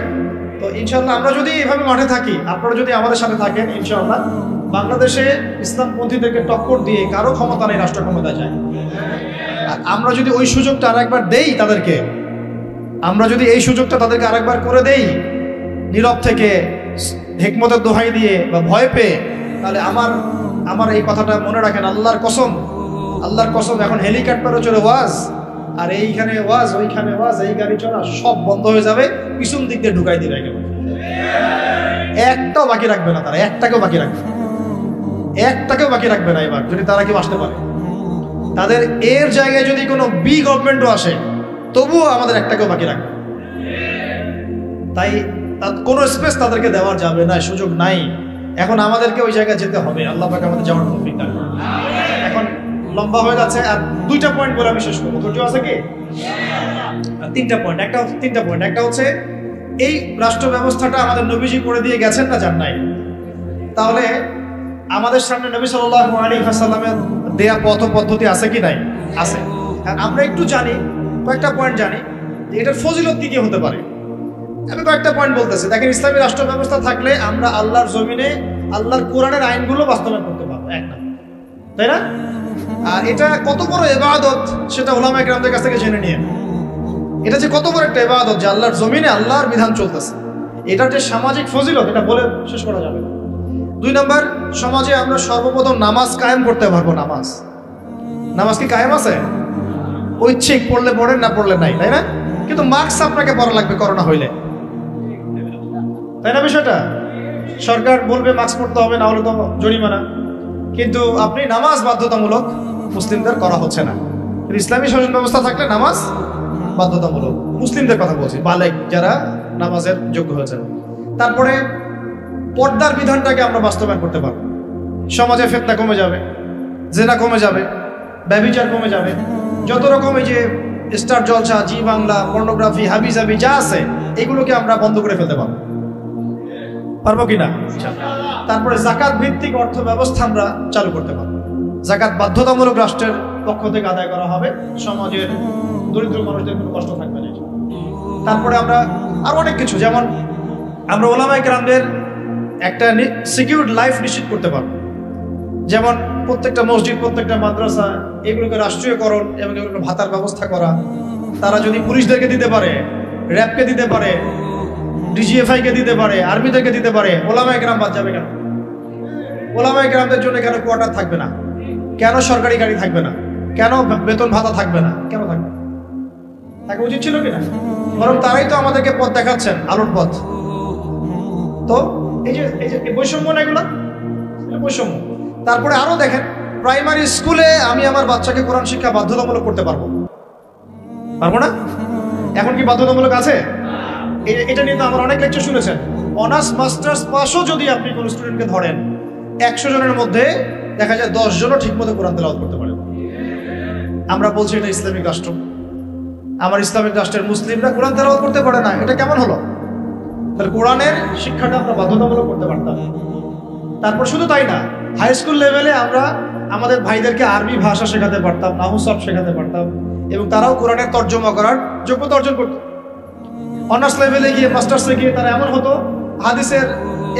তো ইনশাআল্লাহ আমরা যদি এভাবে মাঠে থাকি, আপনারা যদি আমাদের সাথে থাকেন, ইনশাআল্লাহ বাংলাদেশে ইসলামপন্থীদেরকে টক্কর দিয়ে কারো ক্ষমতা নেই রাষ্ট্র ক্ষমতায় যায়। আর আমরা যদি ওই সুযোগটা আরেকবার দেই তাদেরকে, আমরা যদি এই সুযোগটা তাদেরকে আরেকবার করে দেই, নীরব থেকে, হিকমতের দোহাই দিয়ে বা ভয় পেয়ে, তাহলে আমার এই কথাটা মনে রাখেন, আল্লাহর কসম, এখন হেলিকপ্টারও চলে ওয়াজ, আর এইখানে ওয়াজ, ওইখানে ওয়াজ, এই গাড়ি চলা সব বন্ধ হয়ে যাবে, পিছন দিক দিয়ে ঢুকাই দিবে একেবারে। একটাও বাকি রাখবে না তারা, একটাকেও বাকি রাখবে না এবার, যদি তারা কেউ আসতে পারে। তাদের এর জায়গায় যদি কোনো বি গভর্নমেন্টও আসে, তবুও আমাদের একটাকেও বাকি রাখবে। তাই কোনো স্পেস তাদেরকে দেওয়া যাবে না, সুযোগ নাই। এখন আমাদেরকে ওই জায়গায় যেতে হবে। আল্লাহ পাক আমাদের যাওয়ার তৌফিক দান করুন। এখন লম্বা হয়ে যাচ্ছে, আর 2টা পয়েন্ট বলে আমি শেষ করবো। ধৈর্য আছে কি? 3টা পয়েন্ট। একটা হচ্ছে এই রাষ্ট্র ব্যবস্থাটা আমাদের নবীজি করে দিয়ে গেছেন না যান নাই, তাহলে আমাদের সামনে নবী সাল্লাল্লাহু আলাইহি ওয়াসাল্লামের দেয়া পথ পদ্ধতি আছে কি নাই? আছে। আমরা একটু জানি, কয়েকটা পয়েন্ট জানি যে এটার ফজিলত কি হতে পারে। আমি কয়েকটা পয়েন্ট বলতেছি। দেখেন, ইসলামী রাষ্ট্র ব্যবস্থা থাকলে আমরা আল্লাহর জমিনে আল্লাহর কোরআনের আইনগুলো বাস্তবায়ন করতে পারবো, এক না, তাই না? আর এটা কত বড় ইবাদত সেটা উলামায়ে কেরামদের কাছ থেকে জেনে নিয়ে, এটা যে কত বড় একটা ইবাদত যে আল্লাহর জমিনে আল্লাহর বিধান চলতেছে, এটার যে সামাজিক ফজিলত এটা বলে শেষ করা যাবে না। 2 নম্বর, সমাজে আমরা সর্বপ্রথম নামাজ কায়েম করতে পারবো। নামাজ কি কায়েম আছে? ঐচ্ছিক, পড়লে পড়েন, না পড়লে নাই, তাই না? কিন্তু মাস্ক আপনাকে পড়া লাগবে করোনা হইলে, তাই না? বিষয়টা সরকার বলবে মাস্ক পড়তে হবে, না হলে তো জরিমানা। কিন্তু আপনি নামাজ বাধ্যতামূলক মুসলিমদের করা হচ্ছে না। ইসলামী শাসন ব্যবস্থা থাকলে নামাজ বাধ্যতামূলক, মুসলিমদের কথা বলছি, বালেগ যারা নামাজের যোগ্য হয়েছে। তারপরে পর্দার বিধানটাকে আমরা বাস্তবায়ন করতে পারবো। সমাজে ফিতনা কমে যাবে, জেনা কমে যাবে, ব্যভিচার কমে যাবে, যত রকম এই যে স্টার জলসা, জি বাংলা, পর্নোগ্রাফি, হাবিজাবি যা আছে, এগুলোকে আমরা বন্ধ করে ফেলতে পারবো কিনা? তারপরে জাকাত ভিত্তিক অর্থ ব্যবস্থা আমরা চালু করতে পারবো। জাকাত বাধ্যতামূলক রাষ্ট্রের পক্ষ থেকে আদায় করা হবে, সমাজের দরিদ্র মানুষদের কোনো কষ্ট থাকবে না। তারপরে আমরা আরো অনেক কিছু, যেমন আমরা উলামায়ে কেরামদের একটা সিকিউরড লাইফ নিশ্চিত করতে পারবো। যেমন প্রত্যেকটা মসজিদ, প্রত্যেকটা মাদ্রাসা, এগুলোকে রাষ্ট্রীয়করণ এবং এগুলোকে ভাতার ব্যবস্থা করা। তারা যদি পুলিশদেরকে দিতে পারে, র্যাবকে দিতে পারে, ডিজিএফআইকে দিতে পারে, আর্মিদেরকে দিতে পারে, উলামায়ে কেরাম বাদ যাবে কেন? উলামায়ে কেরামদের জন্য কেন কোয়ার্টার থাকবে না? কেন সরকারি গাড়ি থাকবে না? কেন বেতন ভাতা থাকবে না? কেন থাকবে? থাকা উচিত ছিল কিনা? বরং তারাই তো আমাদেরকে পথ দেখাচ্ছেন, আলোর পথ। তো এই যে বৈষম্য না, এগুলো বৈষম্য। তারপরে আরো দেখেন, প্রাইমারি স্কুলে আমি আমার বাচ্চাকে কোরআন শিক্ষা বাধ্যতামূলক করতে পারবো না? এখন কি বাধ্যতামূলক আছে? এটা নিয়ে তো আমার অনেক লেকচার শুনেছেন। অনার্স মাস্টার্স পাসও যদি আপনি কোনো স্টুডেন্টকে ধরেন, 100 জনের মধ্যে দেখা যায় 10 জনও ঠিক মতো কোরআন তেলাওয়াত করতে পারে। আমরা বলছি এটা ইসলামিক রাষ্ট্র, আমার ইসলামিক রাষ্ট্রের মুসলিমরা কোরআন তেলাওয়াত করতে পারে না, এটা কেমন হলো? তাহলে কোরআনের শিক্ষাটা আমরা বাধ্যতামূলক করতে পারতাম। তারপর শুধু তাই না, হাই স্কুল লেভেলে আমরা আমাদের ভাইদেরকে আরবি ভাষা শেখাতে পারতাম, নাহু সরফ শেখাতে পারতাম, এবং তারাও কোরআনের তর্জমা করার যোগ্যতা অর্জন করত। অনার্স লেভেলে গিয়ে, মাস্টার্সে গিয়ে তারা এমন হতো হাদিসের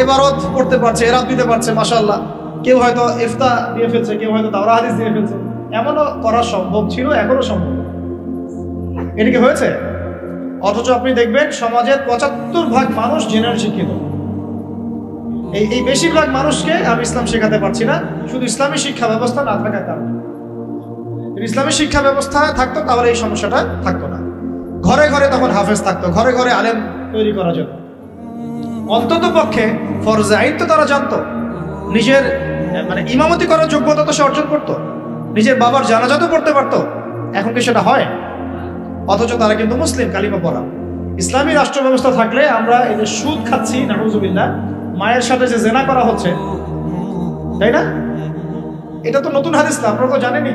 এবারত পড়তে পারছে, এরাত দিতে পারছে, মাশাআল্লাহ। কেউ হয়তো ইফতা দিয়ে ফেলছে, কেউ হয়তো দাওরা হাদিস দিয়ে ফেলছে। এমনও করা সম্ভব ছিল, এখনো সম্ভব। এটা কি হয়েছে? অথচ আপনি দেখবেন সমাজের ৭৫% মানুষ জেনারেল শিক্ষিত। এই বেশিরভাগ মানুষকে আমি ইসলাম শেখাতে পারছি না, শুধু ইসলামী শিক্ষা ব্যবস্থা না থাকার কারণে। ইসলামী শিক্ষা ব্যবস্থা থাকতো তাহলে এই সমস্যাটা থাকতো না। ঘরে ঘরে তখন হাফেজ থাকতো, ঘরে ঘরে আলেম তৈরি করার জন্য। অন্তত পক্ষে ফরজে আইন তো তারা জানতো, নিজের মানে ইমামতি করার যোগ্যতা তো সে অর্জন করতো, নিজের বাবার জানাজা তো পড়তে পারতো। এখন কি সেটা হয়? অথচ তারা কিন্তু মুসলিম, কালিমা পড়া। ইসলামী রাষ্ট্র ব্যবস্থা থাকলে আমরা এই যে সুদ খাচ্ছি, নাউজুবিল্লাহ, মায়ের সাথে যে জেনা করা হচ্ছে, তাই না? এটা তো নতুন হাদিস না, আপনারা তো জানেনই।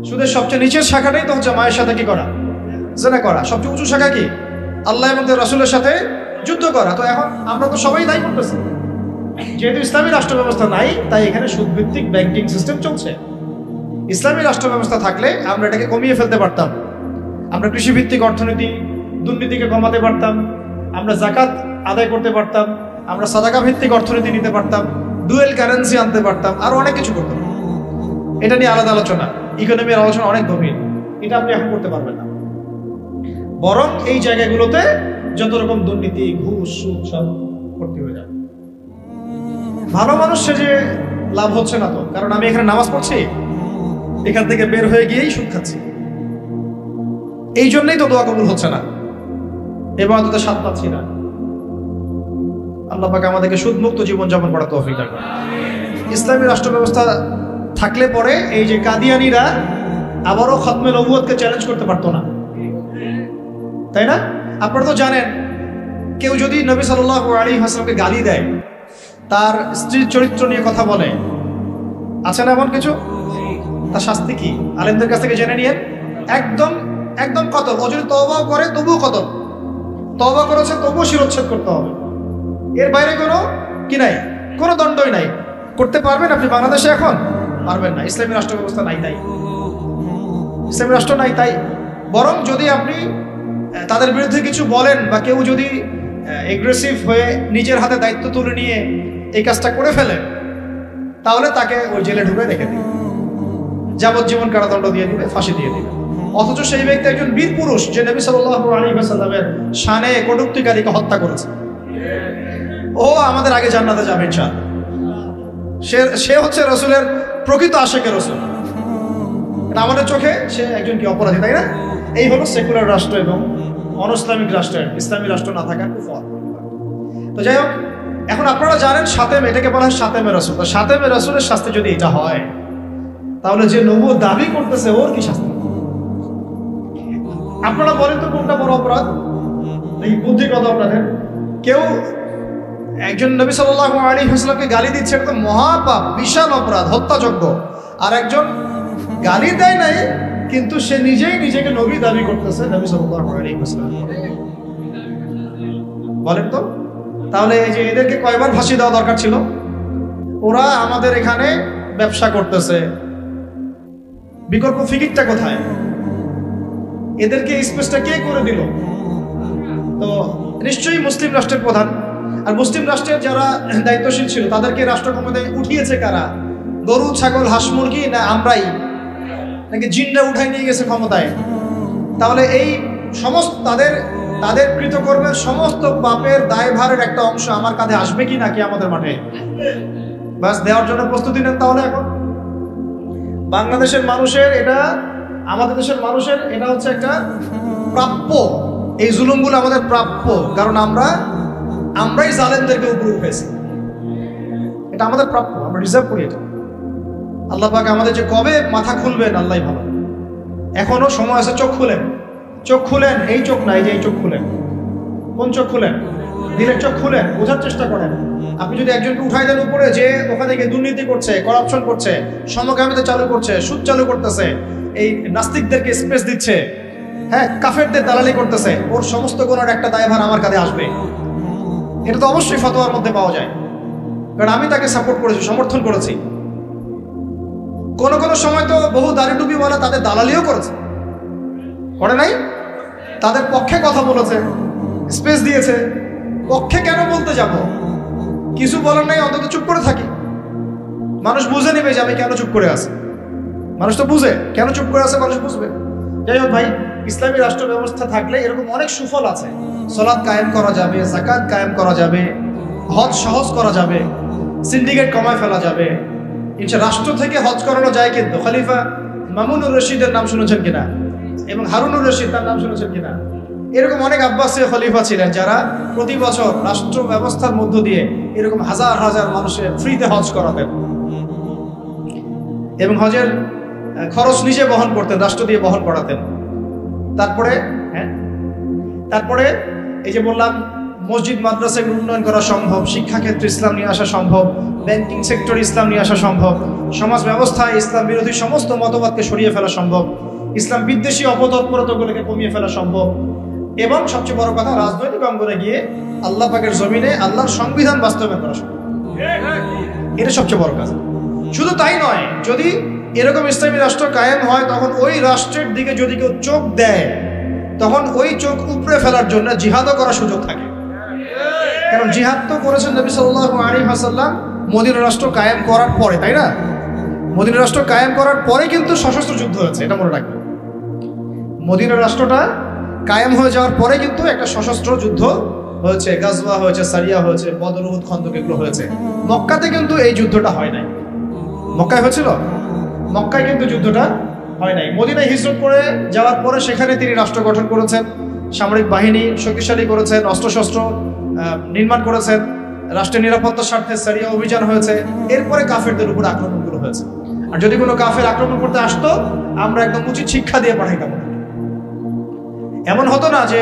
সুদের সবচেয়ে নিচের শাখাটাই তো হচ্ছে মায়ের সাথে কি করা? জেনা করা। সবচেয়ে উঁচু শাখা কি? আল্লাহ এবং তার রাসূলের সাথে যুদ্ধ করা। তো এখন আমরা তো সবাই তাই করতেছি। যেহেতু ইসলামী রাষ্ট্র ব্যবস্থা নাই, তাই এখানে সুদভিত্তিক ব্যাংকিং সিস্টেম চলছে। ইসলামী রাষ্ট্র ব্যবস্থা থাকলে আমরা এটাকে কমিয়ে ফেলতে পারতাম। আমরা কৃষিভিত্তিক অর্থনীতি, দুর্নীতিকে কমাতে পারতাম, আমরা যাকাত আদায় করতে পারতাম, আমরা সাদাকা ভিত্তিক অর্থনীতি নিতে পারতাম, ডুয়েল কারেন্সি আনতে পারতাম, আরো অনেক কিছু করতাম। এটা নিয়ে আলাদা আলোচনা, ইকোনমির আলোচনা অনেক গভীর, এটা আপনি এখন করতে পারবেন না। বরং এই জায়গাগুলোতে যত রকম দুর্নীতি, ঘুষ, সুদ সব ভর্তি হয়ে যাবে। ভালো মানুষ সেজে লাভ হচ্ছে না তো, কারণ আমি এখানে নামাজ পড়ছি, এখান থেকে বের হয়ে গিয়েই সুদ খাচ্ছি। এই জন্যই তো দোয়া কবুল হচ্ছে না, ইবাদতে স্বাদ পাচ্ছি না। আল্লাহ পাক আমাদেরকে সুদমুক্ত জীবনযাপন করার তৌফিক দান করুন। ইসলামী রাষ্ট্র ব্যবস্থা থাকলে পরে এই যে কাদিয়ানীরা আবারও খতমে নবুয়তকে চ্যালেঞ্জ করতে পারতো না, তাই না? আপনারা তো জানেন, কেউ যদি নবী সাল্লাল্লাহু আলাইহি ওয়াসাল্লামকে গালি দেয়, তার স্ত্রীর চরিত্র নিয়ে কথা বলে, আছে না এমন কিছু? তার শাস্তি কি? আলেমদের কাছ থেকে জেনে নিয়ে একদম একদম কতল। ও যদি তওবাও করে তবুও কতল, তওবা করেছে তবুও শিরোচ্ছেদ করতে হবে। এর বাইরে কোনো কি নাই, কোনো দণ্ডই নাই। করতে পারবেন আপনি বাংলাদেশে? এখন পারবেন না, ইসলামী রাষ্ট্র ব্যবস্থা নাই তাই, ইসলামী রাষ্ট্র নাই তাই। বরং যদি আপনি তাদের বিরুদ্ধে কিছু বলেন, বা কেউ যদি এগ্রেসিভ হয়ে নিজের হাতে দায়িত্ব তুলে নিয়ে এই কাজটা করে ফেলেন, তাহলে তাকে ওই জেলে ঢুকে রেখে দিবে, যাবজ্জীবন কারাদণ্ড দিয়ে দিবে, ফাঁসি দিয়ে দিবে। অথচ সেই ব্যক্তি একজন বীর পুরুষ, যে নবী সাল্লাল্লাহু আলাইহি ওয়াসাল্লামের শানে কটূক্তিকারীকে হত্যা করেছে, ও আমাদের আগে জান্নাতে যাবে ইনশাআল্লাহ। সে হচ্ছে রাসূলের প্রকৃত আশিকে রাসূল। আমাদের চোখে সে একজন কি অপরাধী, তাই না? এই হলো সেকুলার রাষ্ট্র এবং অনইসলামিক রাষ্ট্রের, ইসলামী রাষ্ট্র না থাকার ফল। তো যাই হোক, এখন আপনারা জানেন সাতেম, এটাকে বলা হয় সাতেমে রাসূল। তো সাতেমে রাসূলের শাস্তি যদি এটা হয়, তাহলে যে নবুয়ত দাবি করতেছে ওর কি শাস্তি? আপনারা বলেন তো কোনটা বড় অপরাধ? এই বুদ্ধি কথা আপনাদের। কেউ একজন নবী সাল্লাল্লাহু আলাইহি ওয়াসাল্লামকে গালি দিচ্ছে, এটা তো মহাপাপ, বিশাল অপরাধ, হত্যাযোগ্য। আর একজন গালি দেয় নাই, কিন্তু সে নিজেই নিজেকে নবী দাবি করতেছে, নবী সাল্লাল্লাহু আলাইহি ওয়াসাল্লাম। বলেন তো, তাহলে এই যে এদেরকে কয়বার ফাঁসি দেওয়া দরকার ছিল? ওরা আমাদের এখানে ব্যবসা করতেছে, বিকল্প ফিকিরটা কোথায়? এদেরকে স্পেসটা কে করে দিল? তো নিশ্চয়ই মুসলিম রাষ্ট্রের প্রধান। আর মুসলিম রাষ্ট্রের যারা দায়িত্বশীল ছিল, তাদেরকে রাষ্ট্র ক্ষমতায় উঠিয়েছে কারা? গরু, ছাগল, হাঁস, মুরগি, না আমরাই, নাকি জিনরা উঠাই নিয়ে গেছে ক্ষমতায়? তাহলে এই সমস্ত তাদের কৃতকর্মের সমস্ত পাপের দায়ভারের একটা অংশ আমার কাঁধে আসবে কি নাকি আমাদের মাঠে? বাস দেওয়ার জন্য প্রস্তুতি নেন। তাহলে এখন বাংলাদেশের মানুষের এটা, আমাদের দেশের মানুষের এটা হচ্ছে একটা প্রাপ্য। এই জুলুমগুলো আমাদের প্রাপ্য, কারণ আমরাই জালেমদেরকে উপরে উঠেছি। এটা আমাদের প্রাপ্য, আমরা রিজার্ভ করি এটা। আল্লাহ পাক আমাদের যে কবে মাথা খুলবেন আল্লাহই ভালো। এখনো সময় আছে, চোখ খুলেন, চোখ খুলেন। এই চোখ নাই, যে এই চোখ খুলেন। কোন চোখ খুলেন? দিলের চোখ খুলেন, বোঝার চেষ্টা করেন। আপনি যদি একজনকে উঠাই দেন উপরে, যে ওখানে গিয়ে দুর্নীতি করছে, করাপশন করছে, সমকামিতা চালু করছে, সুদ চালু করতেছে, এই নাস্তিকদেরকে স্পেস দিচ্ছে, হ্যাঁ কাফেরদের দালালি করতেছে, ওর সমস্ত গুণের একটা দায়ভার আমার কাঁধে আসবে। এটা তো অবশ্যই ফতোয়ার মধ্যে পাওয়া যায়, কারণ আমি তাকে সাপোর্ট করেছি, সমর্থন করেছি। কোনো কোনো সময় তো বহু দাড়ি টুপিওয়ালা তাদের দালালিও করেছে, করে নাই? তাদের পক্ষে কথা বলেছে, স্পেস দিয়েছে। পক্ষে কেন বলতে যাব? কিছু বলার নাই, অন্তত চুপ করে থাকি। মানুষ বুঝে নেবে যে আমি কেন চুপ করে আছি। মানুষ তো বুঝে কেন চুপ করে আছে, মানুষ বুঝবে। যাই হোক ভাই, ইসলামী রাষ্ট্র ব্যবস্থা থাকলে এরকম অনেক সুফল আছে। সালাত কায়েম করা যাবে, যাকাত কায়েম করা যাবে, হজ সহজ করা যাবে, সিন্ডিকেট কমায় ফেলা যাবে। রাষ্ট্র থেকে হজ করানো যায়। কিন্তু খলিফা মামুনুর রশিদের নাম শুনেছেন কিনা, এবং হারুনুর রশিদ তার নাম শুনেছেন কিনা? এরকম অনেক আব্বাসীয় খলিফা ছিলেন যারা প্রতি বছর রাষ্ট্র ব্যবস্থার মধ্য দিয়ে এরকম হাজার হাজার মানুষের ফ্রিতে হজ করাতেন, এবং হজের খরচ নিজে বহন করতেন, রাষ্ট্র দিয়ে বহন করাতেন। তারপরে এই যে বললাম, মসজিদ মাদ্রাসাগুলো উন্নয়ন করা সম্ভব, শিক্ষাক্ষেত্রে ইসলাম নিয়ে আসা সম্ভব, ব্যাংকিং সেক্টরে ইসলাম নিয়ে আসা সম্ভব, সমাজ ব্যবস্থায় ইসলাম বিরোধী সমস্ত মতবাদকে সরিয়ে ফেলা সম্ভব, ইসলাম বিদ্বেষী অপতৎপরতাগুলোকে কমিয়ে ফেলা সম্ভব, এবং সবচেয়ে বড় কথা, রাজনৈতিক অঙ্গনে গিয়ে আল্লাহ পাকের জমিনে আল্লাহর সংবিধান বাস্তবায়ন করা সম্ভব। এটা সবচেয়ে বড় কাজ। শুধু তাই নয়, যদি এরকম ইসলামী রাষ্ট্র কায়েম হয়, তখন ওই রাষ্ট্রের দিকে যদি কেউ চোখ দেয়, তখন ওই চোখ উপড়ে ফেলার জন্য জিহাদও করার সুযোগ থাকে। কারণ জিহাদ তো করেছেন নবী সাল্লাল্লাহু আলাইহি ওয়াসাল্লাম মদিনা রাষ্ট্র কায়েম করার পরে, তাই না? মদিনা রাষ্ট্র কায়েম করার পরে কিন্তু সশস্ত্র যুদ্ধ হয়েছে, এটা মনে রাখবেন। মদিনা রাষ্ট্রটা কায়েম হয়ে যাওয়ার পরে কিন্তু একটা সশস্ত্র যুদ্ধ হয়েছে, গাজওয়া হয়েছে, সারিয়া হয়েছে, বদর, উহুদ, খন্দক এগুলো হয়েছে। মক্কাতে কিন্তু এই যুদ্ধটা হয় নাই। মক্কায় হয়েছিল? মক্কায় কিন্তু যুদ্ধটা হয় নাই। মদিনায় হিজরত করে যাওয়ার পরে সেখানে তিনি রাষ্ট্র গঠন করেছেন, সামরিক বাহিনী শক্তিশালী করেছেন, অস্ত্রশস্ত্র নির্মাণ করেছেন, রাষ্ট্রের নিরাপত্তার স্বার্থে সারিয়া অভিযান হয়েছে। এরপরে কাফেরদের উপর আক্রমণগুলো হয়েছে। আর যদি কোনো কাফের আক্রমণ করতে আসতো, আমরা একদম উচিত শিক্ষা দিয়ে পাঠাইতাম। এমন হতো না যে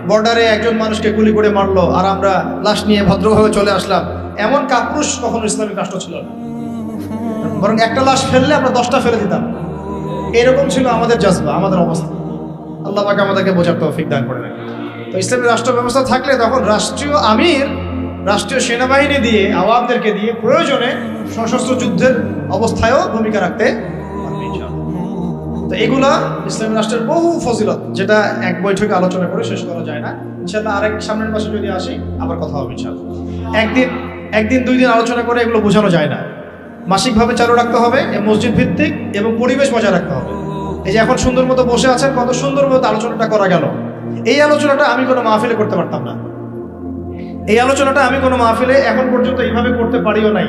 বর্ডারে একজন মানুষকে গুলি করে মারলো আর আমরা লাশ নিয়ে ভদ্রভাবে চলে আসলাম। এমন কাপুরুষ কখনো ইসলামিক রাষ্ট্র ছিল না। বরং একটা লাশ ফেললে আমরা 10টা ফেলে দিতাম। এরকম ছিল আমাদের জজবা, আমাদের অবস্থা। আল্লাহ পাক আমাদেরকে বোঝার তৌফিক দান করে দেন। তো ইসলামী রাষ্ট্র ব্যবস্থা থাকলে তখন রাষ্ট্রীয় আমির রাষ্ট্রীয় সেনাবাহিনী দিয়ে, আওয়ামদেরকে দিয়ে প্রয়োজনে সশস্ত্র যুদ্ধের অবস্থায়ও ভূমিকা রাখতে পারবে ইনশাআল্লাহ। তো এগুলা ইসলামী রাষ্ট্রের বহু ফজিলত, যেটা এক বৈঠকে আলোচনা করে শেষ করা যায় না। ইনশাআল্লাহ আরেক সামনের মাসে যদি আসি আবার কথা হবে ইনশাআল্লাহ। একদিন 2 দিন আলোচনা করে এগুলো বোঝানো যায় না। মাসিকভাবে চালু রাখতে হবে, মসজিদ ভিত্তিক, এবং পরিবেশ বজায় রাখতে হবে। এই যে এখন সুন্দর মতো বসে আছেন, কত সুন্দর মতো আলোচনাটা করা গেল। এই আলোচনাটা আমি কোনো মাহফিলে করতে পারতাম না। এই আলোচনাটা আমি কোনো মাহফিলে এখন পর্যন্ত এইভাবে করতে পারিও নাই,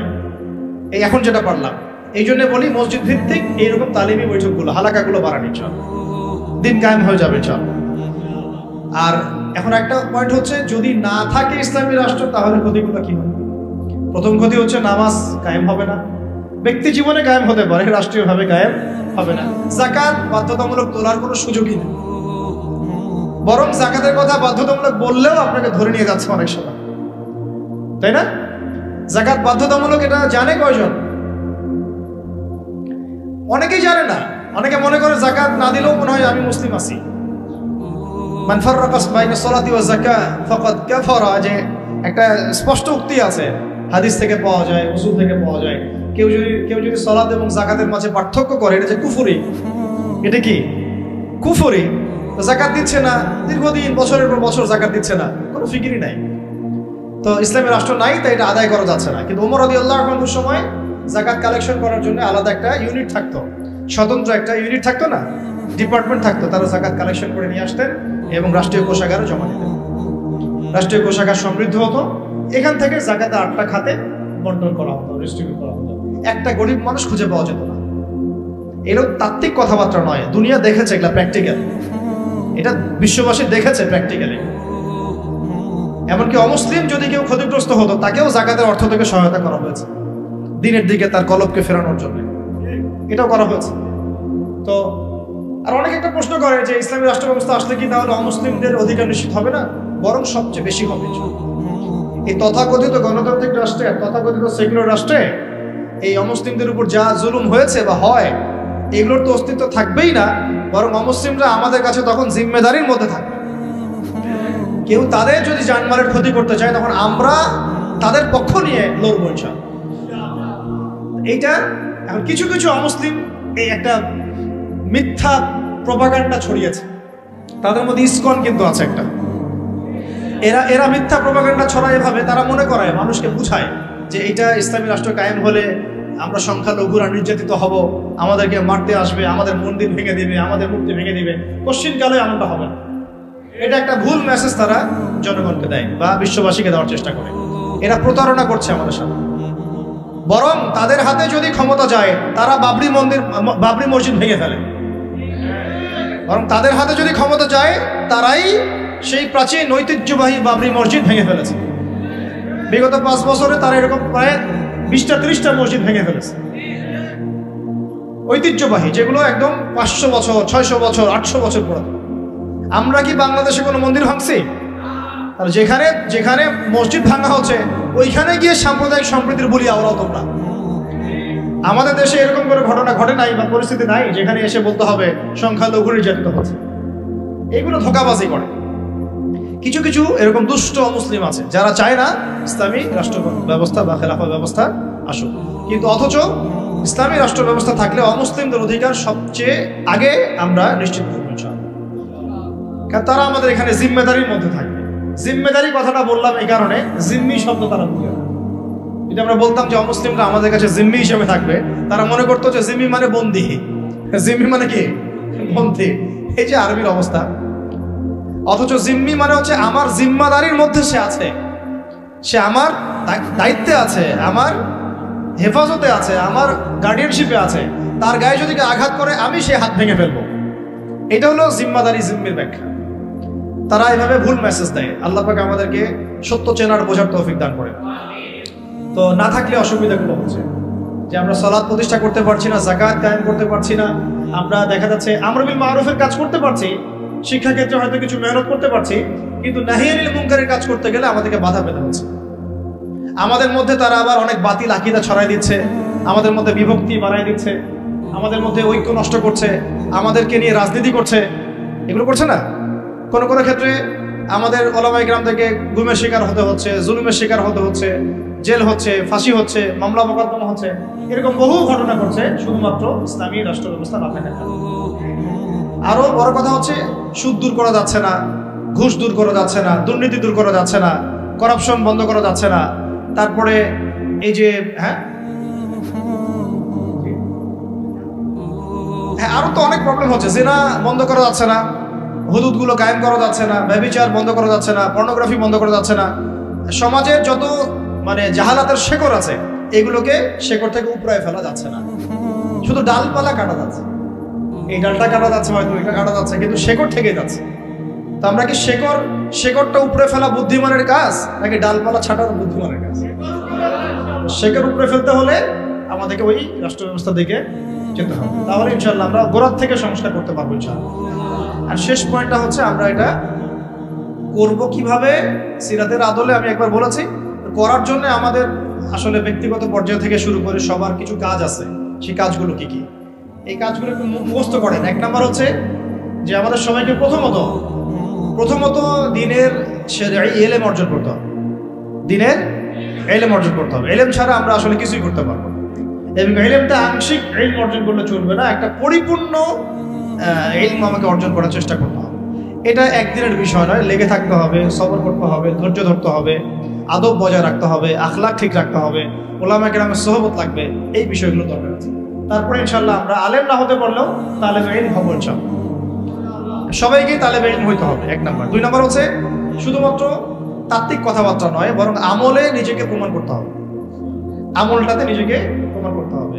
এই এখন যেটা পারলাম। এই জন্য বলি, মসজিদ ভিত্তিক এইরকম তালিমি বৈঠকগুলো, হালাকাগুলো বাড়ানি চল, দিন কায়েম হয়ে যাবে চল। আর এখন একটা পয়েন্ট হচ্ছে, যদি না থাকে ইসলামী রাষ্ট্র, তাহলে ক্ষতিগুলো কি হবে? প্রথম ক্ষতি হচ্ছে নামাজ কায়েম হবে না, ব্যক্তি জীবনে কায়েম হতে পারে, রাষ্ট্রীয়ভাবে কায়েম হবে না। যাকাত বাধ্যতামূলক তোলার কোনো সুযোগই নেই, বরং যাকাতের কথা বাধ্যতামূলক বললেও আপনাকে ধরে নিয়ে যাচ্ছে অনেক সময়, তাই না? যাকাত বাধ্যতামূলক এটা জানে কয়জন? অনেকেই জানে না। অনেকে মনে করে যাকাত না দিলেও মনে হয় আমি মুসলিম আছি। মান ফাররাকা বাইনা সালাতি ওয়া যাকাত ফাকাদ কাফারা, যে একটা স্পষ্ট উক্তি আছে, হাদিস থেকে পাওয়া যায়, উসুল থেকে পাওয়া যায়। কেউ যদি সালাত এবং যাকাতের মাঝে পার্থক্য করে, এটা যে কুফরি। এটা কি কুফরি? যাকাত দিচ্ছে না, দীর্ঘদিন বছরের পর বছর যাকাত দিচ্ছে না, কোনো ফিকিরই নাই। তো ইসলামী রাষ্ট্র নাই, তাই এটা আদায় করা যাচ্ছে না। কিন্তু ওমর রাদিয়াল্লাহু আনহুর সময় যাকাত কালেকশন করার জন্য আলাদা একটা ইউনিট থাকতো, স্বতন্ত্র একটা ইউনিট থাকতো না, ডিপার্টমেন্ট থাকতো। তারা যাকাত কালেকশন করে নিয়ে আসতেন এবং রাষ্ট্রীয় কোষাগারে জমা দিতেন। রাষ্ট্রীয় কোষাগার সমৃদ্ধ হতো। এখান থেকে যাকাতে 8টা খাতে বন্টন করা হতো, ডিস্ট্রিবিউট করা হতো। একটা গরিব মানুষ খুঁজে পাওয়া যেত না। এরকম তাত্ত্বিক কথাবার্তা নয়, দুনিয়া দেখেছে এগুলা প্র্যাকটিক্যাল। এটা বিশ্ববাসী দেখেছে প্র্যাকটিক্যালি। এমনকি অমুসলিম যদি কেউ ক্ষতিগ্রস্ত হতো, তাকেও যাকাতের অর্থ থেকে সহায়তা করা হয়েছে, দিনের দিকে তার কলবকে ফেরানোর জন্য এটাও করা হয়েছে। তো আর অনেকে একটা প্রশ্ন করে যে ইসলামী রাষ্ট্র ব্যবস্থা আসলে কি তাহলে অমুসলিমদের অধিকার নিশ্চিত হবে না? বরং সবচেয়ে বেশি হবে। এই তথাকথিত গণতান্ত্রিক রাষ্ট্রে, তথাকথিত সেকুলার রাষ্ট্রে এই অমুসলিমদের উপর যা জুলুম হয়েছে বা হয়, এগুলোর তো অস্তিত্ব থাকবেই না, বরং অমুসলিমরা আমাদের কাছে তখন জিম্মেদারির মধ্যে থাকবে। কেউ তাদের যদি জানমালের ক্ষতি করতে চায় তখন আমরা তাদের পক্ষ নিয়ে লড়বো ইনশাআল্লাহ। এইটা এখন কিছু কিছু অমুসলিম এই একটা মিথ্যা প্রপাগান্ডা ছড়িয়েছে, তাদের মধ্যে ইসকন কিন্তু আছে একটা। এরা মিথ্যা প্রপাগান্ডা ছড়ায় এভাবে, তারা মনে করায় মানুষকে বুঝায় যে এটা ইসলামী রাষ্ট্র কায়েম হলে আমরা সংখ্যালঘুরা নির্যাতিত হব, আমাদেরকে মারতে আসবে, আমাদের মন্দির ভেঙে দিবে, আমাদের মূর্তি ভেঙে দিবে, পশ্চিমকালে এমনটা হবে না। এটা একটা ভুল মেসেজ তারা জনগণকে দেয় বা বিশ্ববাসীকে দেওয়ার চেষ্টা করে। এরা প্রতারণা করছে আমাদের সাথে। বরং তাদের হাতে যদি ক্ষমতা যায় তারা বাবরি মসজিদ ভেঙে ফেলে। বরং তাদের হাতে যদি ক্ষমতা যায় তারাই সেই প্রাচীন ঐতিহ্যবাহী বাবরি মসজিদ ভেঙে ফেলেছে। বিগত 5 বছরে তারা এরকম প্রায় 20-30টা মসজিদ ভেঙে ফেলেছে, ঐতিহ্যবাহী, যেগুলো একদম 500 বছর 600 বছর 800 বছর পুরাতন। আমরা কি বাংলাদেশে কোনো মন্দির ভাঙছি? তাহলে যেখানে যেখানে মসজিদ ভাঙা হচ্ছে ওইখানে গিয়ে সাম্প্রদায়িক সম্প্রীতির বলি আমরাও তোমরা। আমাদের দেশে এরকম কোনো ঘটনা ঘটে নাই বা পরিস্থিতি নাই যেখানে এসে বলতে হবে সংখ্যালঘু নির্যাতিত হচ্ছে। এইগুলো ধোঁকাবাজি করে। কিছু কিছু এরকম দুষ্ট মুসলিম আছে যারা চায় না ইসলামী রাষ্ট্র ব্যবস্থা বা খেলাফত ব্যবস্থা আসুক, কিন্তু অথচ ইসলামী রাষ্ট্র ব্যবস্থা থাকলে অমুসলিমদের অধিকার সবচেয়ে আগে আমরা নিশ্চিত করব ইনশাআল্লাহ। কারণ তারা আমাদের এখানে জিম্মেদারির মধ্যে থাকবে। জিম্মেদারি কথাটা বললাম এই কারণে, জিম্মি শব্দ তারা বুঝে না। যদি আমরা বলতাম যে অমুসলিমরা আমাদের কাছে জিম্মি হিসেবে থাকবে, তারা মনে করতো যে জিম্মি মানে বন্দী। জিম্মি মানে কি? বন্দী। এই যে আরবির অবস্থা। অথচ জিম্মি মানে হচ্ছে আমার জিম্মাদারির মধ্যে সে আছে, সে আমার দায়িত্বে আছে, আমার হেফাজতে আছে, আমার গার্ডিয়ানশিপে আছে। তার গায়ে যদি আঘাত করে আমি সে হাত ভেঙে ফেলবো। এটা হলো জিম্মাদারি, জিম্মির ব্যাখ্যা। তারা এভাবে ভুল মেসেজ দেয়। আল্লাহ পাক আমাদেরকে সত্য চেনার বোঝার তৌফিক দান করে। তো না থাকলে অসুবিধাগুলো হচ্ছে যে আমরা সালাত প্রতিষ্ঠা করতে পারছি না, যাকাত কায়েম করতে পারছি না, আমরা দেখা যাচ্ছে আমর বিল মারুফের কাজ করতে পারছি, শিক্ষাক্ষেত্রে হয়তো কিছু মেহনত করতে পারছি, কিন্তু নাহি আনিল মুনকারের কাজ করতে গেলে আমাদেরকে বাধা পেতে হচ্ছে। আমাদের মধ্যে তারা আবার অনেক বাতিল আকীদা ছড়াই দিচ্ছে, আমাদের মধ্যে বিভক্তি বাড়াই দিচ্ছে, আমাদের মধ্যে ঐক্য নষ্ট করছে, আমাদেরকে নিয়ে রাজনীতি করছে। এগুলো করছে না? কোনো কোনো ক্ষেত্রে আমাদের ওলামায়ে কেরাম থেকে গুমের শিকার হতে হচ্ছে, জুলুমের শিকার হতে হচ্ছে, জেল হচ্ছে, ফাঁসি হচ্ছে, মামলা মোকদ্দমা হচ্ছে। এরকম বহু ঘটনা ঘটছে শুধুমাত্র ইসলামী রাষ্ট্র ব্যবস্থা না থাকার কারণে। আরো বড় কথা হচ্ছে সুদ দূর করা যাচ্ছে না, ঘুষ দূর করা যাচ্ছে না, দুর্নীতি দূর করা যাচ্ছে না, করাপশন বন্ধ করা যাচ্ছে না। তারপরে এই যে আরো তো অনেক প্রবলেম হচ্ছে। জিনা বন্ধ করা যাচ্ছে না, হুদুদগুলো কায়েম করা যাচ্ছে না, ব্যভিচার বন্ধ করা যাচ্ছে না, পর্নোগ্রাফি বন্ধ করা যাচ্ছে না। সমাজের যত জাহালাতের শেকড় আছে এগুলোকে শেকড় থেকে উপড়ায় ফেলা যাচ্ছে না, শুধু ডালপালা কাটা যাচ্ছে। এই ডালটা কাটা যাচ্ছে, হয়তো এটা কাটা যাচ্ছে, কিন্তু শেকড় থেকে যাচ্ছে। তো আমরা কি শেকড়টা উপড়ে ফেলা বুদ্ধিমানের কাজ নাকি ডালপালা ছাটার বুদ্ধিমানের কাজ? শেকড় উপড়ে ফেলতে হলে আমাদেরকে ওই রাষ্ট্র ব্যবস্থা দিকে যেতে হবে, তাহলে ইনশাআল্লাহ আমরা গোড়ার থেকে সংস্কার করতে পারবো ইনশাআল্লাহ। আর শেষ পয়েন্টটা হচ্ছে আমরা এটা করব কিভাবে? সিরাতের আদলে আমি একবার বলেছি, করার জন্য আমাদের আসলে ব্যক্তিগত পর্যায় থেকে শুরু করে সবার কিছু কাজ আছে। সেই কাজগুলো কি কি? এই কাজগুলো একটু মুখস্থ করেন। 1 নাম্বার হচ্ছে যে আমাদের সবাইকে প্রথমত দিনের ইলম অর্জন করতে হবে। দিনের ইলম অর্জন করতে হবে। ইলম ছাড়া আমরা আসলে কিছুই করতে পারবো না। এবং ইলমটা আংশিক ইলম অর্জন করলে চলবে না, একটা পরিপূর্ণ ইলম আমাকে অর্জন করার চেষ্টা করতে হবে। এটা একদিনের বিষয় নয়, লেগে থাকতে হবে, সবর করতে হবে, ধৈর্য ধরতে হবে, আদব বজায় রাখতে হবে, আখলাক ঠিক রাখতে হবে, ওলামা কেরামের সোহবত লাগবে। এই বিষয়গুলো দরকার আছে। তারপরে ইনশাআল্লাহ আমরা আলেম না হতে পারলেও তালেবে ইলম হবো ইনশাআল্লাহ। সবাইকেই তালেবে ইলম হইতে হবে, 1 নাম্বার। 2 নাম্বার হচ্ছে শুধুমাত্র তাত্ত্বিক কথাবার্তা নয়, বরং আমলে নিজেকে প্রমাণ করতে হবে। আমলটাতে নিজেকে প্রমাণ করতে হবে।